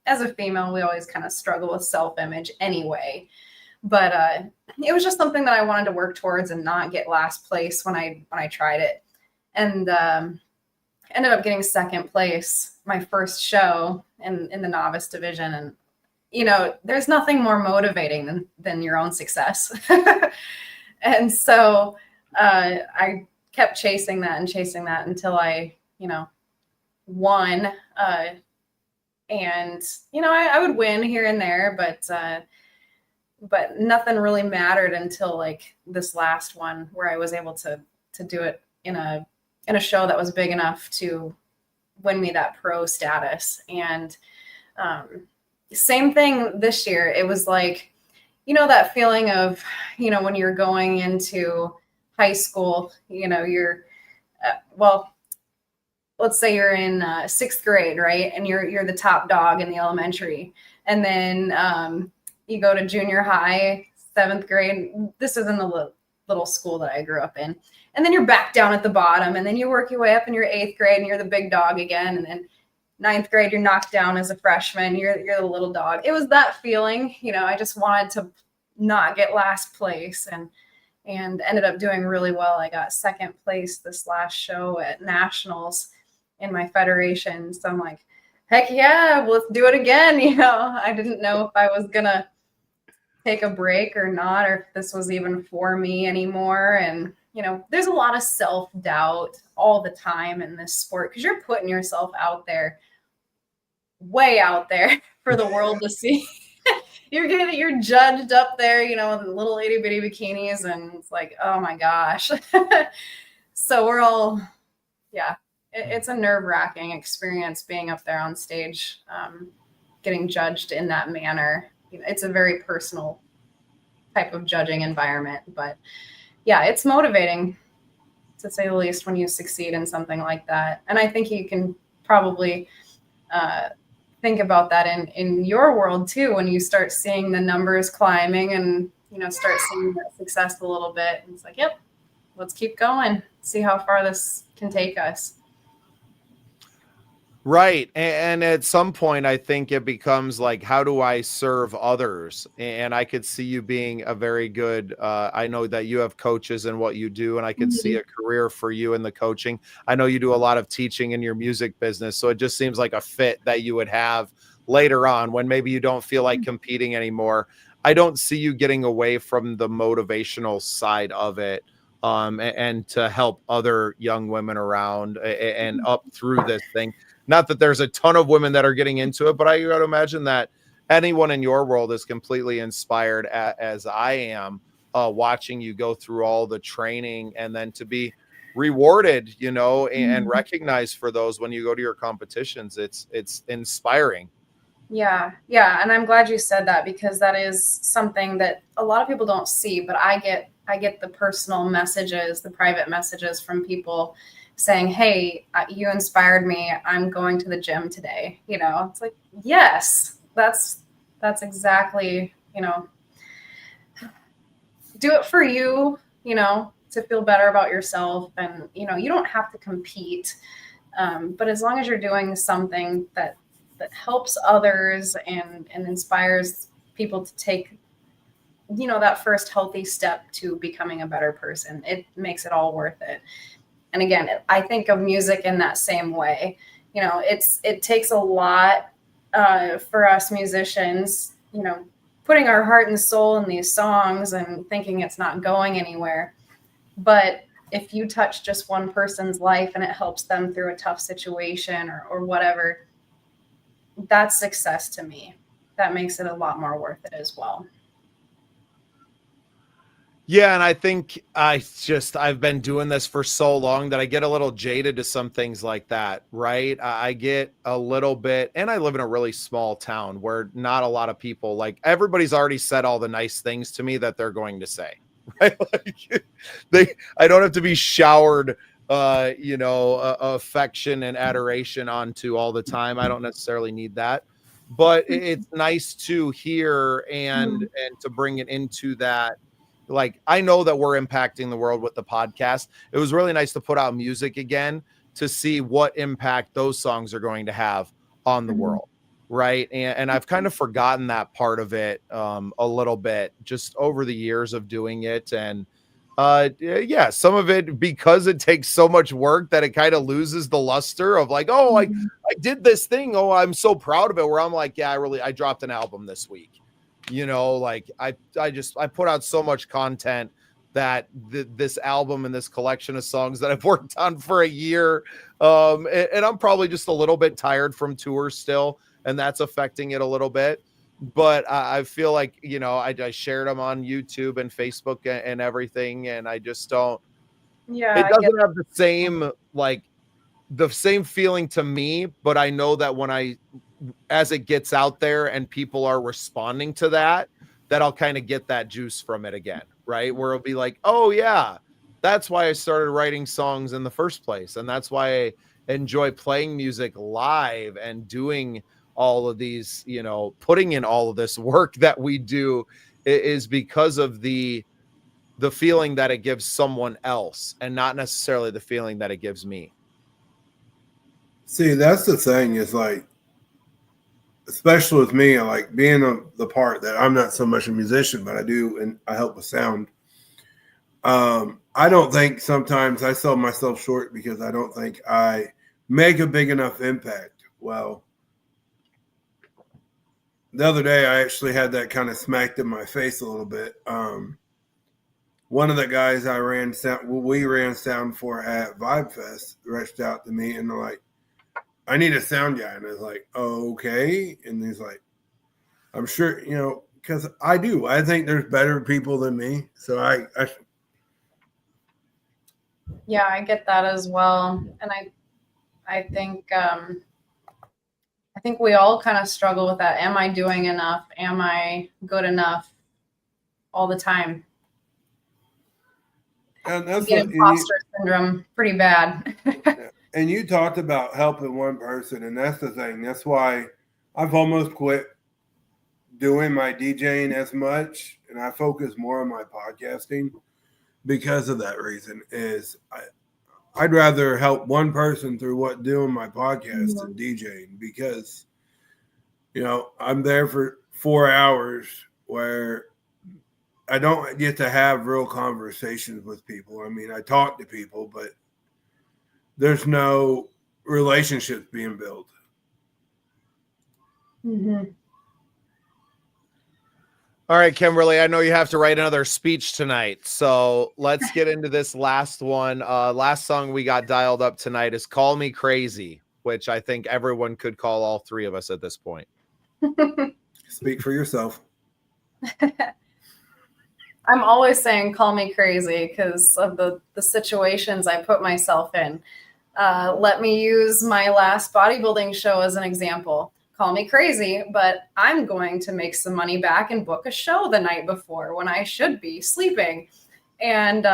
as a female, we always kind of struggle with self-image anyway. But it was just something that I wanted to work towards and not get last place when I tried it. And ended up getting second place my first show in the novice division. And, there's nothing more motivating than your own success. And so I kept chasing that until I, won. And, I would win here and there, but nothing really mattered until like this last one where I was able to do it in a show that was big enough to win me that pro status. And same thing this year. It was like, that feeling of, when you're going into high school, you're, let's say you're in 6th grade, right? And you're the top dog in the elementary. And then you go to junior high, 7th grade. This is in the little school that I grew up in. And then you're back down at the bottom. And then you work your way up in your 8th grade and you're the big dog again. And then 9th grade, you're knocked down as a freshman. You're the little dog. It was that feeling, I just wanted to not get last place and ended up doing really well. I got second place this last show at nationals in my federation. So I'm like, heck yeah, let's do it again. I didn't know if I was going to take a break or not, or if this was even for me anymore. And, there's a lot of self-doubt all the time in this sport because you're putting yourself out there, way out there for the world to see. You're judged up there, with little itty bitty bikinis, and it's like, oh my gosh. So we're all, it's a nerve-wracking experience being up there on stage, getting judged in that manner. It's a very personal type of judging environment, but yeah, it's motivating to say the least when you succeed in something like that. And I think you can probably think about that in your world too, when you start seeing the numbers climbing and, start seeing that success a little bit. And it's like, yep, let's keep going, see how far this can take us.
Right. And at some point, I think it becomes like, how do I serve others? And I could see you being a very good, I know that you have coaches in what you do, and I could see
Mhm.
a career for you in the coaching. I know you do a lot of teaching in your music business. So it just seems like a fit that you would have later on when maybe you don't feel like competing anymore. I don't see you getting away from the motivational side of it. And to help other young women around and up through this thing. Not that there's a ton of women that are getting into it, but I got to imagine that anyone in your world is completely inspired as I am, watching you go through all the training and then to be rewarded, and recognized for those when you go to your competitions. It's inspiring.
Yeah, yeah, and I'm glad you said that, because that is something that a lot of people don't see, but I get the personal messages, the private messages from people saying, "Hey, you inspired me. I'm going to the gym today." It's like, yes, that's exactly, do it for you, to feel better about yourself, and you don't have to compete, but as long as you're doing something that helps others and inspires people to take, that first healthy step to becoming a better person, it makes it all worth it. And again, I think of music in that same way. It takes a lot for us musicians, putting our heart and soul in these songs and thinking it's not going anywhere. But if you touch just one person's life and it helps them through a tough situation or whatever, that's success to me. That makes it a lot more worth it as well.
Yeah, and I think I've been doing this for so long that I get a little jaded to some things like that, right? I get a little bit, and I live in a really small town where not a lot of people, like, everybody's already said all the nice things to me that they're going to say, right? I don't have to be showered, affection and adoration onto all the time. I don't necessarily need that, but it's nice to hear and to bring it into that. Like, I know that we're impacting the world with the podcast. It was really nice to put out music again to see what impact those songs are going to have on the world. Right. And I've kind of forgotten that part of it a little bit just over the years of doing it. And yeah, some of it, because it takes so much work, that it kind of loses the luster of like, oh, I did this thing. Oh, I'm so proud of it. Where I'm like, yeah, I dropped an album this week. Like I put out so much content that this album and this collection of songs that I've worked on for a year, and I'm probably just a little bit tired from tour still, and that's affecting it a little bit. But I feel like, I shared them on YouTube and Facebook and everything, and I just don't.
Yeah,
It doesn't have the same feeling to me, but I know that as it gets out there and people are responding to that I'll kind of get that juice from it again, right? Where it'll be like, oh yeah, that's why I started writing songs in the first place. And that's why I enjoy playing music live and doing all of these, putting in all of this work that we do, is because of the feeling that it gives someone else and not necessarily the feeling that it gives me.
See, that's the thing, is like, especially with me, I like being the part that I'm not so much a musician, but I do, and I help with sound. I don't think sometimes I sell myself short because I don't think I make a big enough impact. Well, the other day I actually had that kind of smacked in my face a little bit. One of the guys we ran sound for at Vibe Fest reached out to me and they're like, I need a sound guy. And I was like, okay. And he's like, I'm sure, because I do. I think there's better people than me. So
Yeah, I get that as well. And I think we all kind of struggle with that. Am I doing enough? Am I good enough all the time?
And that's
get imposter syndrome pretty bad.
And you talked about helping one person, and that's the thing. That's why I've almost quit doing my DJing as much, and I focus more on my podcasting because of that reason. Is I'd rather help one person through doing my podcast than DJing, because, you know, I'm there for 4 hours where I don't get to have real conversations with people. I mean, I talk to people, but there's no relationships being built.
Mm-hmm.
All right, Kimberly, I know you have to write another speech tonight, so let's get into this last one. Last song we got dialed up tonight is Call Me Crazy, which I think everyone could call all three of us at this point.
Speak for yourself.
I'm always saying call me crazy because of the situations I put myself in. Let me use my last bodybuilding show as an example. Call me crazy, but I'm going to make some money back and book a show the night before when I should be sleeping, and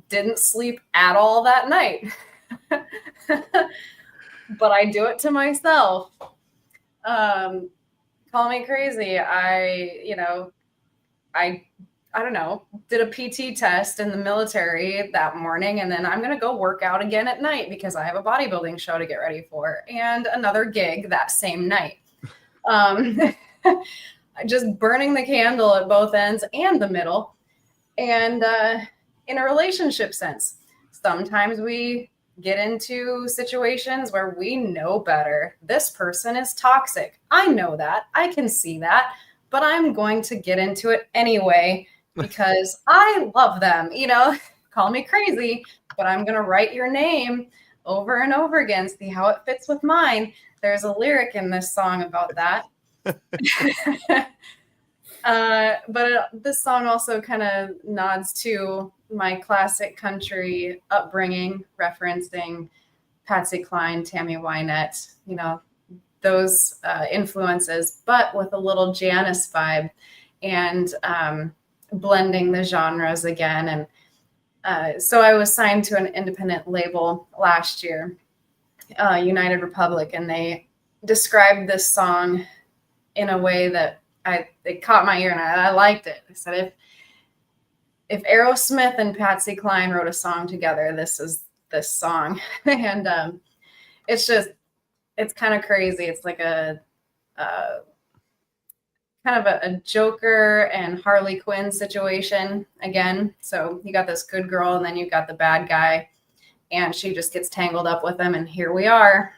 didn't sleep at all that night. But I do it to myself. Call me crazy. I don't know, did a PT test in the military that morning, and then I'm going to go work out again at night because I have a bodybuilding show to get ready for and another gig that same night. Just burning the candle at both ends and the middle. And in a relationship sense, sometimes we get into situations where we know better. This person is toxic. I know that. I can see that. But I'm going to get into it anyway because I love them. You know, call me crazy, but I'm going to write your name over and over again, see how it fits with mine. There's a lyric in this song about that. This song also kind of nods to my classic country upbringing, referencing Patsy Cline, Tammy Wynette, you know, those influences, but with a little Janice vibe, and blending the genres again. And so I was signed to an independent label last year, United Republic, and they described this song in a way that it caught my ear, and I liked it. I said, if Aerosmith and Patsy Cline wrote a song together, this is this song. And it's kind of crazy. It's like a kind of a Joker and Harley Quinn situation again. So you got this good girl, and then you got the bad guy, and she just gets tangled up with him. And here we are.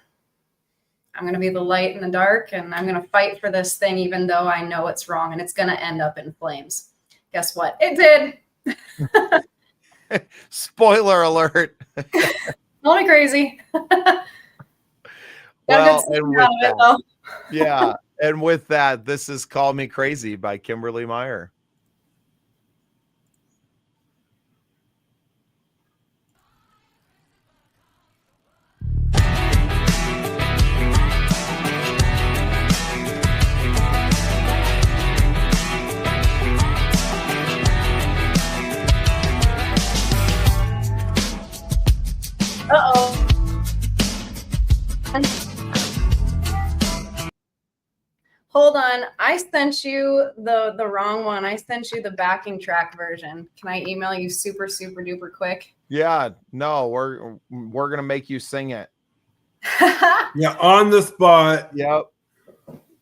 I'm going to be the light in the dark, and I'm going to fight for this thing, even though I know it's wrong, and it's going to end up in flames. Guess what? It did.
Spoiler alert.
Call me crazy.
Well, and with that, yeah. And with that, this is Call Me Crazy by Kimberly Meyer.
Uh-oh. Hold on. I sent you the wrong one. I sent you the backing track version. Can I email you super, super duper quick?
Yeah, no, we're going to make you sing it.
Yeah, on the spot.
Yep.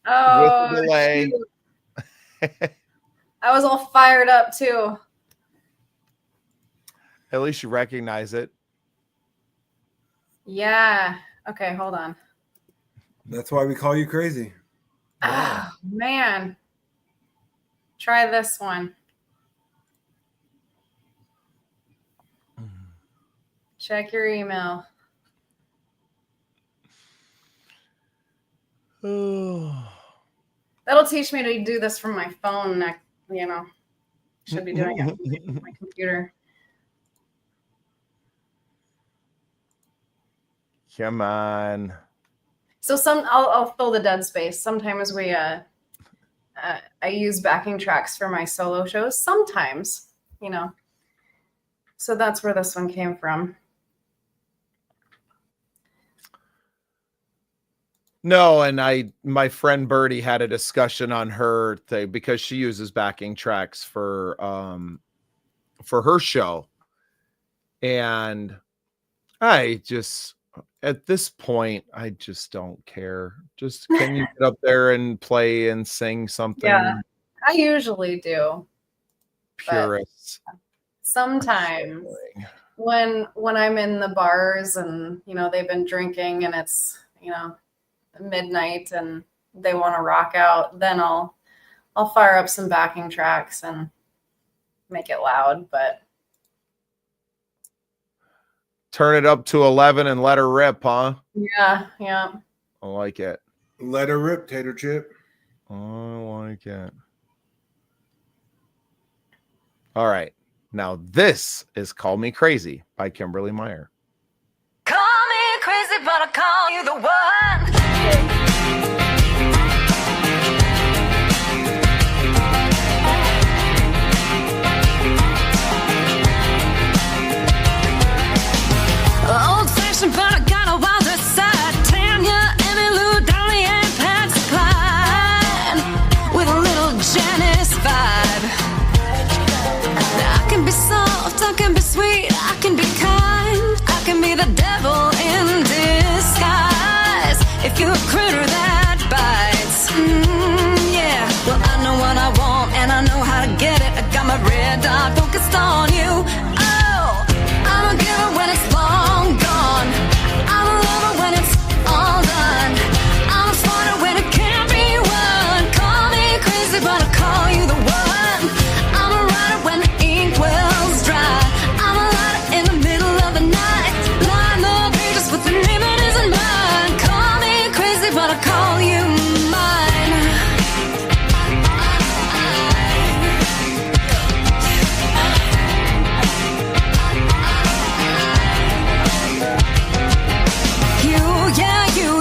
Oh,
with the delay.
I was all fired up too.
At least you recognize it.
Yeah. Okay, hold on.
That's why we call you crazy.
Oh, man. Try this one. Check your email. That'll teach me to do this from my phone. You know, should be doing it on my computer.
Come on.
So I'll fill the dead space. Sometimes I use backing tracks for my solo shows. Sometimes, you know. So that's where this one came from.
No, and my friend Birdie had a discussion on her thing because she uses backing tracks for her show. And I just, at this point, I just don't care. Just can you get up there and play and sing something?
Yeah, I usually do.
Purists.
Sometimes when I'm in the bars and they've been drinking and it's midnight and they want to rock out, then I'll fire up some backing tracks and make it loud. But
turn it up to 11 and let her rip, huh?
Yeah.
I like it.
Let her rip, Tater Chip.
I like it. All right. Now this is Call Me Crazy by Kimberly Meyer.
Call me crazy, but I call you the one. Old-fashioned, but I got a wilder side. Tanya, Emmylou, Dolly, and Patsy Cline, with a little Janice vibe. I can be soft, I can be sweet, I can be kind, I can be the devil in disguise. If you're a critter that bites, yeah. Well, I know what I want and I know how to get it. I got my red dot focused on you. Oh, I'm a giver when it's long gone. I'm a lover when it's all done. I'm a fighter when it can't be won. Call me crazy, but I call you the one. I'm a writer when the ink wells dry. I'm a lighter in the middle of the night. Line the pages with the name that isn't mine. Call me crazy, but I call you mine.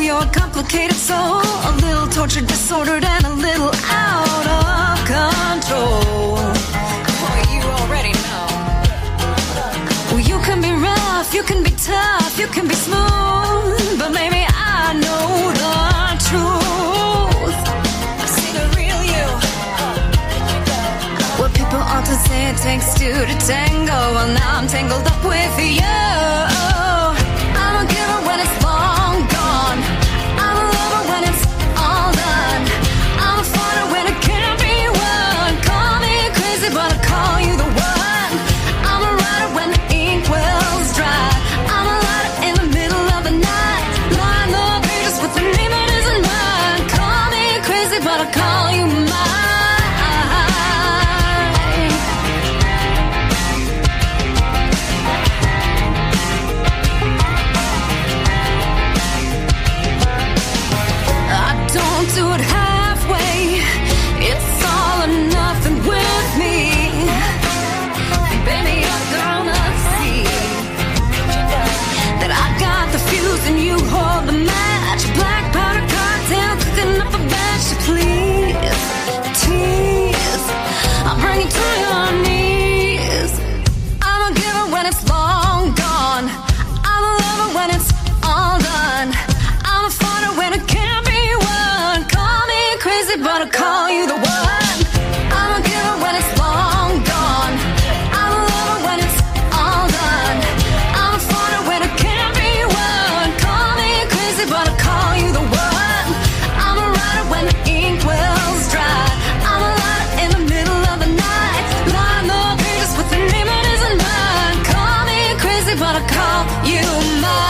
You're a complicated soul, a little tortured, disordered, and a little out of control. Boy, you already know. Well, you can be rough, you can be tough, you can be smooth, but maybe I know the truth. I see the real you. What people often say it takes two to tango. Well, now I'm tangled up with you. I'm a giver when it's long gone. I'm a lover when it's all done. I'm a fighter when it can't be won. Call me crazy, but I call you the one. I'm a writer when the ink wells dry. I'm a lighter in the middle of the night. Line the pages with the name that isn't mine. Call me crazy, but I call you mine. Do it halfway, it's all or nothing with me. Baby, you're gonna see that I got the fuse and you hold the match. Black powder cocktail, cooking up a batch. Please, tease, I'll bring you to your knees. I'm a giver when it's long gone. I'm a lover when it's all done. I'm a fighter when it can't be won. Call me crazy, but I call you the one. I'm a giver when it's long gone. I'm a lover when it's all done. I'm a fighter when it can't be won. Call me crazy, but I call you the one. I'm a writer when the ink wells dry. I'm a lighter in the middle of the night. Line the pages with the name that isn't mine. Call me crazy, but I call you mine.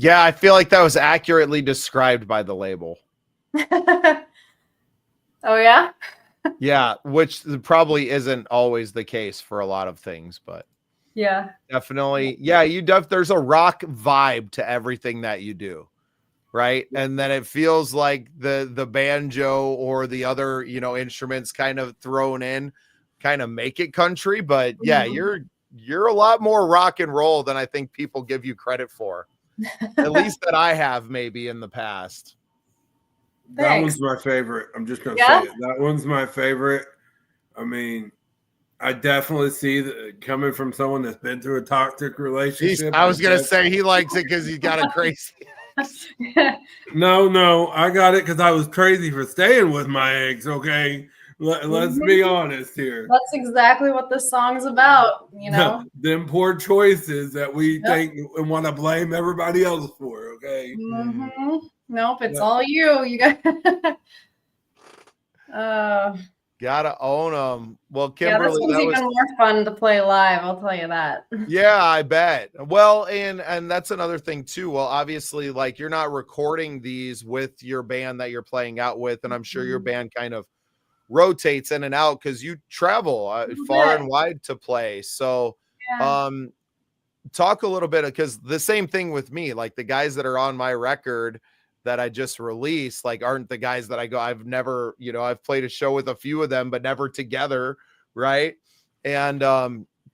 Yeah, I feel like that was accurately described by the label.
Oh, yeah?
Yeah, which probably isn't always the case for a lot of things, but
Yeah.
definitely. Yeah, there's a rock vibe to everything that you do, right? And then it feels like the banjo or the other, instruments kind of thrown in kind of make it country, but yeah, you're a lot more rock and roll than I think people give you credit for. At least that I have maybe in the past.
That one's my favorite. I'm just going to say it. That one's my favorite. I mean, I definitely see that coming from someone that's been through a toxic relationship.
I was gonna say he likes it because he's got a crazy.
No, I got it because I was crazy for staying with my ex. Okay, let's be honest here.
That's exactly what this song's about, you know.
Them poor choices that we think and want to blame everybody else for. Okay.
Nope, it's all you. You got.
Gotta own them. Well,
Yeah, this
Kimberly,
one's even more fun to play live. I'll tell you that.
Yeah, I bet. Well, and that's another thing too. Well, obviously, like you're not recording these with your band that you're playing out with, and I'm sure your band kind of rotates in and out because you travel far and wide to play. So, talk a little bit because the same thing with me. Like the guys that are on my record that I just released, like aren't the guys that I've never, I've played a show with a few of them, but never together, right? And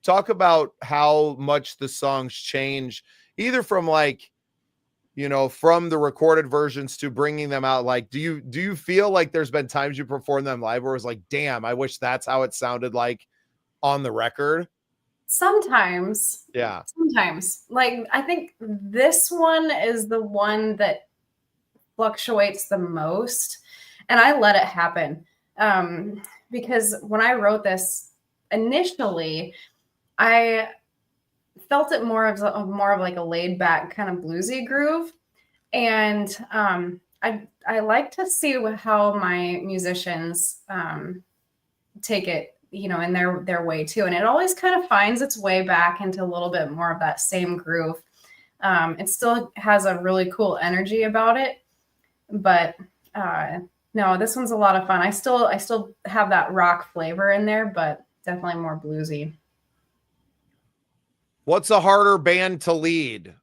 talk about how much the songs change, either from like, from the recorded versions to bringing them out. Like, do you feel like there's been times you perform them live where it was like, damn, I wish that's how it sounded like on the record?
Sometimes.
Yeah.
Sometimes. Like, I think this one is the one that fluctuates the most, and I let it happen because when I wrote this initially, I felt it more of like a laid back kind of bluesy groove, and I like to see how my musicians take it, in their way too, and it always kind of finds its way back into a little bit more of that same groove. It still has a really cool energy about it. But no, this one's a lot of fun. I still have that rock flavor in there, but definitely more bluesy.
What's a harder band to lead?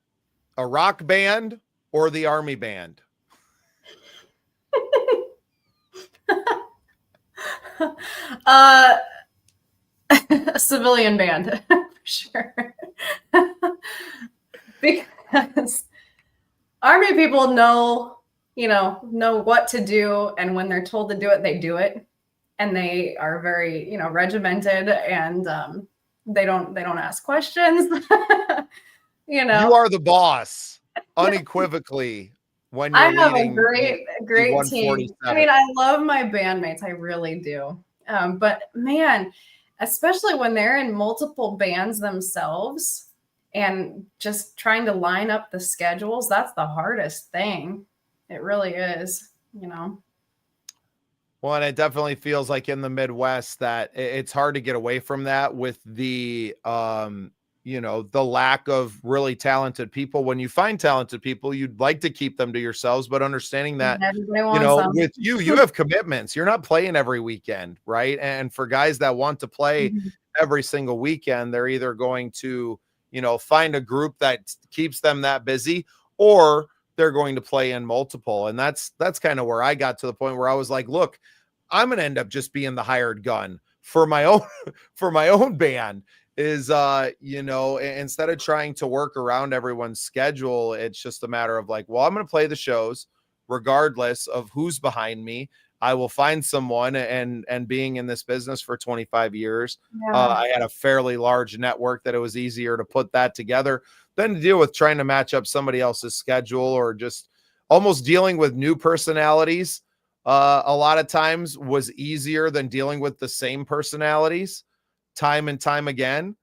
A rock band or the army band?
A civilian band, for sure. Because army people know what to do, and when they're told to do it, they do it, and they are very, regimented, and they don't ask questions. You
are the boss unequivocally when you're
I have
leading
a great team. I mean, I love my bandmates, I really do. But man, especially when they're in multiple bands themselves and just trying to line up the schedules, that's the hardest thing. It really is,
Well, and it definitely feels like in the Midwest that it's hard to get away from that with the, the lack of really talented people. When you find talented people, you'd like to keep them to yourselves, but understanding that, with you have commitments. You're not playing every weekend, right? And for guys that want to play every single weekend, they're either going to, find a group that keeps them that busy, or they're going to play in multiple. And that's kind of where I got to the point where I was like, look, I'm going to end up just being the hired gun for my own band is, instead of trying to work around everyone's schedule, it's just a matter of like, well, I'm going to play the shows regardless of who's behind me. I will find someone, and being in this business for 25 years, I had a fairly large network that it was easier to put that together than to deal with trying to match up somebody else's schedule, or just almost dealing with new personalities. A lot of times was easier than dealing with the same personalities time and time again.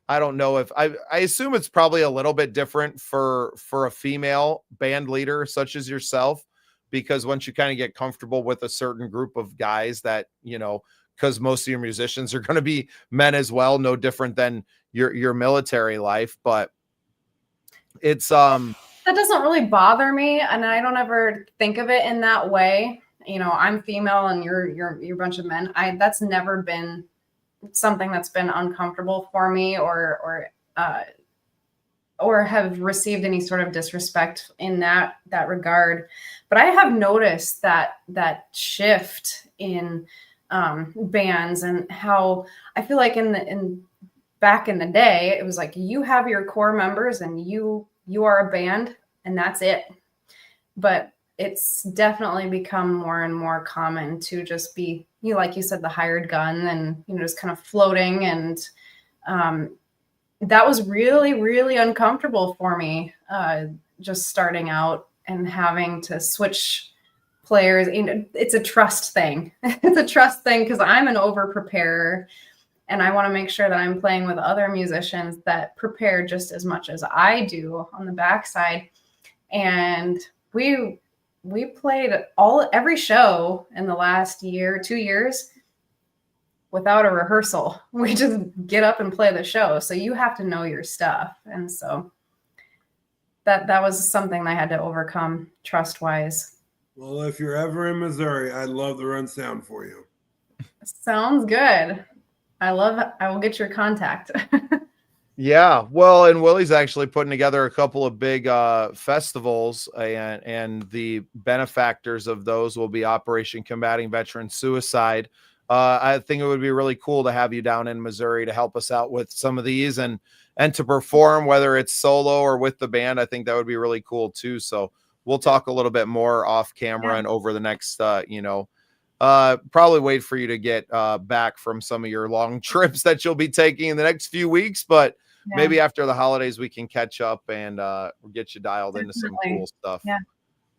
I don't know if I assume it's probably a little bit different for a female band leader such as yourself, because once you kind of get comfortable with a certain group of guys that, because most of your musicians are going to be men as well, no different than your military life. But it's
that doesn't really bother me, and I don't ever think of it in that way. I'm female and you're a bunch of men. That's never been something that's been uncomfortable for me, or have received any sort of disrespect in that regard. But I have noticed that shift in bands, and how I feel like back in the day, it was like you have your core members and you are a band and that's it. But it's definitely become more and more common to just be like you said, the hired gun and, just kind of floating. And that was really, really uncomfortable for me, just starting out and having to switch players. It's a trust thing. It's a trust thing because I'm an over preparer, and I want to make sure that I'm playing with other musicians that prepare just as much as I do on the backside. And we played every show in the last 2 years without a rehearsal. We just get up and play the show. So you have to know your stuff. And so that was something I had to overcome trust-wise.
Well, if you're ever in Missouri, I'd love to run sound for you.
Sounds good. I will get your contact.
Yeah, well, and Willie's actually putting together a couple of big festivals, and the benefactors of those will be Operation Combating Veteran Suicide. I think it would be really cool to have you down in Missouri to help us out with some of these and to perform, whether it's solo or with the band. I think that would be really cool too. So we'll talk a little bit more off camera and over the next, probably wait for you to get back from some of your long trips that you'll be taking in the next few weeks, but maybe after the holidays we can catch up and get you dialed into some cool stuff.
Yeah.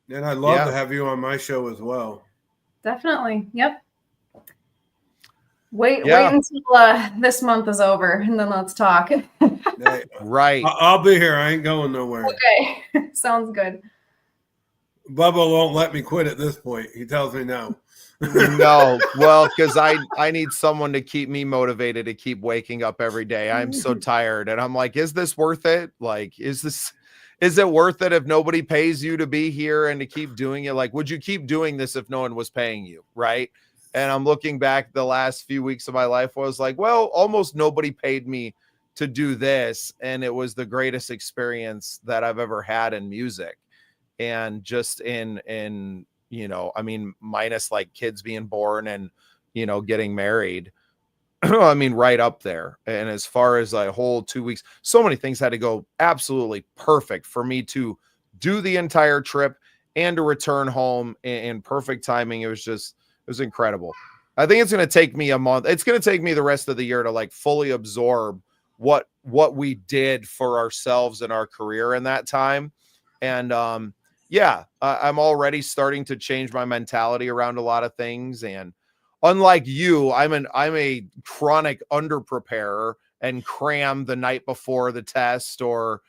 And I'd love to have you on my show as well.
Definitely. Yep. Wait until this month is over, and then let's talk.
Hey,
right.
I'll be here. I ain't going nowhere.
Okay. Sounds good.
Bubba won't let me quit at this point. He tells me no.
No, well, because I need someone to keep me motivated to keep waking up every day. I'm so tired, and I'm like, is this worth it? Like, is it worth it if nobody pays you to be here and to keep doing it? Like, would you keep doing this if no one was paying you? Right. And I'm looking back the last few weeks of my life, I was like, well, almost nobody paid me to do this. And it was the greatest experience that I've ever had in music. And just in I mean, minus like kids being born and, getting married, I mean, right up there. And as far as a whole 2 weeks, so many things had to go absolutely perfect for me to do the entire trip and to return home in perfect timing. It was incredible. I think it's going to take me a month. It's going to take me the rest of the year to like fully absorb what we did for ourselves in our career in that time. And, I'm already starting to change my mentality around a lot of things. And unlike you, I'm a chronic underpreparer and cram the night before the test or,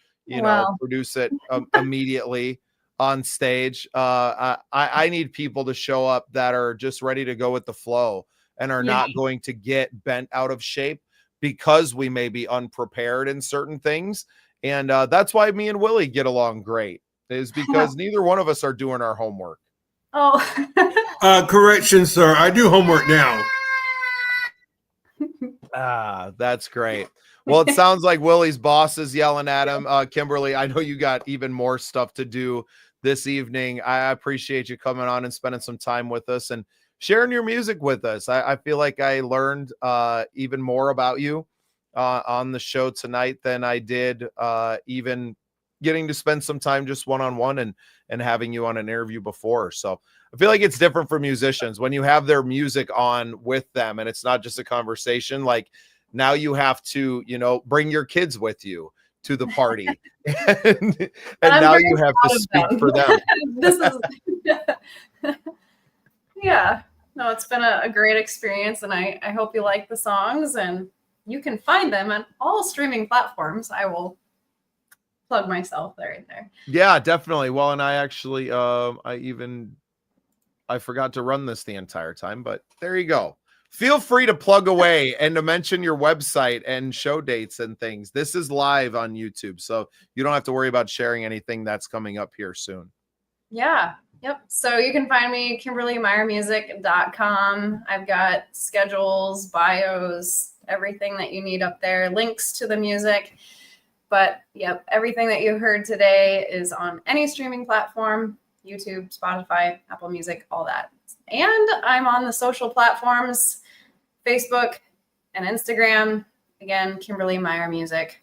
produce it immediately on stage. I need people to show up that are just ready to go with the flow and are not going to get bent out of shape because we may be unprepared in certain things. And that's why me and Willie get along great, is because neither one of us are doing our homework.
Oh,
correction, sir. I do homework now.
That's great. Well, it sounds like Willie's boss is yelling at him. Kimberly, I know you got even more stuff to do this evening. I appreciate you coming on and spending some time with us and sharing your music with us. I feel like I learned even more about you on the show tonight than I did even getting to spend some time just one-on-one and having you on an interview before. So I feel like it's different for musicians when you have their music on with them and it's not just a conversation. Like now you have to, bring your kids with you to the party and now you have to speak for them.
No, it's been a great experience, and I hope you like the songs, and you can find them on all streaming platforms. I will plug myself right there.
Yeah, definitely. Well, and I actually, I forgot to run this the entire time, but there you go. Feel free to plug away and to mention your website and show dates and things. This is live on YouTube, so you don't have to worry about sharing anything that's coming up here soon.
Yeah. Yep. So you can find me KimberlyMeyerMusic.com. I've got schedules, bios, everything that you need up there, links to the music. But yep, everything that you heard today is on any streaming platform, YouTube, Spotify, Apple Music, all that. And I'm on the social platforms, Facebook and Instagram. Again, Kimberly Meyer Music.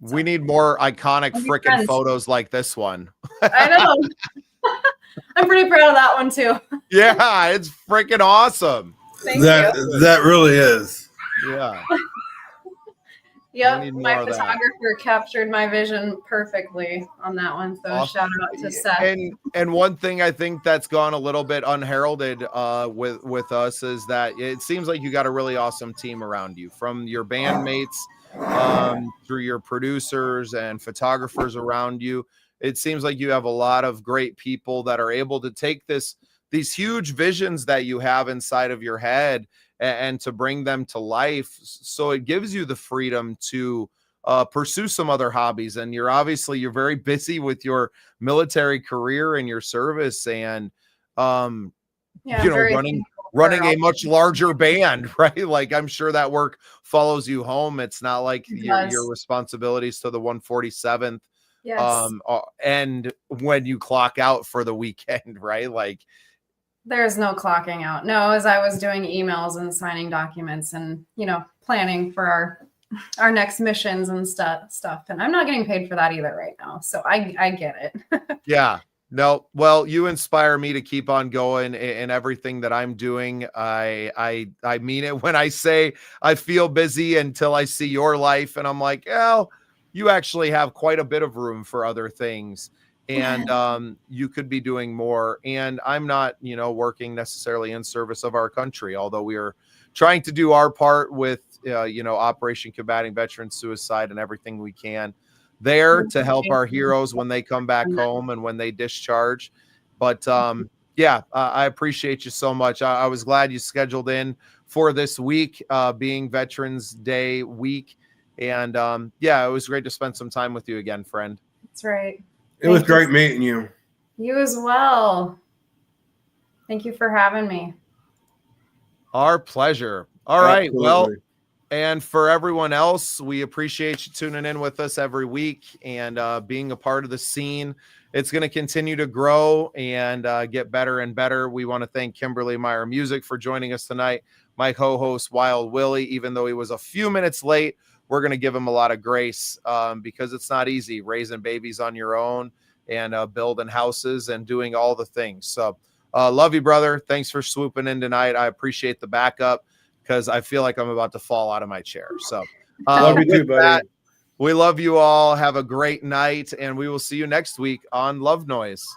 So,
we need more iconic freaking photos like this one.
I know. I'm pretty proud of that one too.
Yeah, it's freaking awesome.
Thank you.
That really is.
Yeah.
Yep,
need
my
more of that.
photographer captured my vision perfectly on that one. So
Awesome.
shout out to Seth.
And one thing I think that's gone a little bit unheralded with us is that it seems like you got a really awesome team around you, from your bandmates through your producers and photographers around you. It seems like you have a lot of great people that are able to take these huge visions that you have inside of your head and to bring them to life. So it gives you the freedom to pursue some other hobbies. And you're very busy with your military career and your service, and running a much larger band, right? Like, I'm sure that work follows you home. It's not like your responsibilities to the 147th.
Yes.
And when you clock out for the weekend, right? Like,
there's no clocking out. No, as I was doing emails and signing documents and, planning for our next missions and stuff. And I'm not getting paid for that either right now. So I get it.
Yeah. No, well, you inspire me to keep on going in everything that I'm doing. I mean it when I say I feel busy until I see your life and I'm like, oh, you actually have quite a bit of room for other things. And you could be doing more. And I'm not, working necessarily in service of our country, although we are trying to do our part with, Operation Combating Veteran Suicide and everything we can there to help our heroes when they come back home and when they discharge. But I appreciate you so much. I was glad you scheduled in for this week, being Veterans Day week. And it was great to spend some time with you again, friend.
That's right.
It was great meeting you.
You as well. Thank you for having me.
Our pleasure. All right. Well, and for everyone else, we appreciate you tuning in with us every week and being a part of the scene. It's going to continue to grow and get better and better. We want to thank Kimberly Meyer Music for joining us tonight. My co-host, Wild Willie, even though he was a few minutes late, we're going to give him a lot of grace because it's not easy raising babies on your own and building houses and doing all the things. So love you, brother. Thanks for swooping in tonight. I appreciate the backup because I feel like I'm about to fall out of my chair. So
love you too, buddy.
We love you all. Have a great night, and we will see you next week on Love Noise.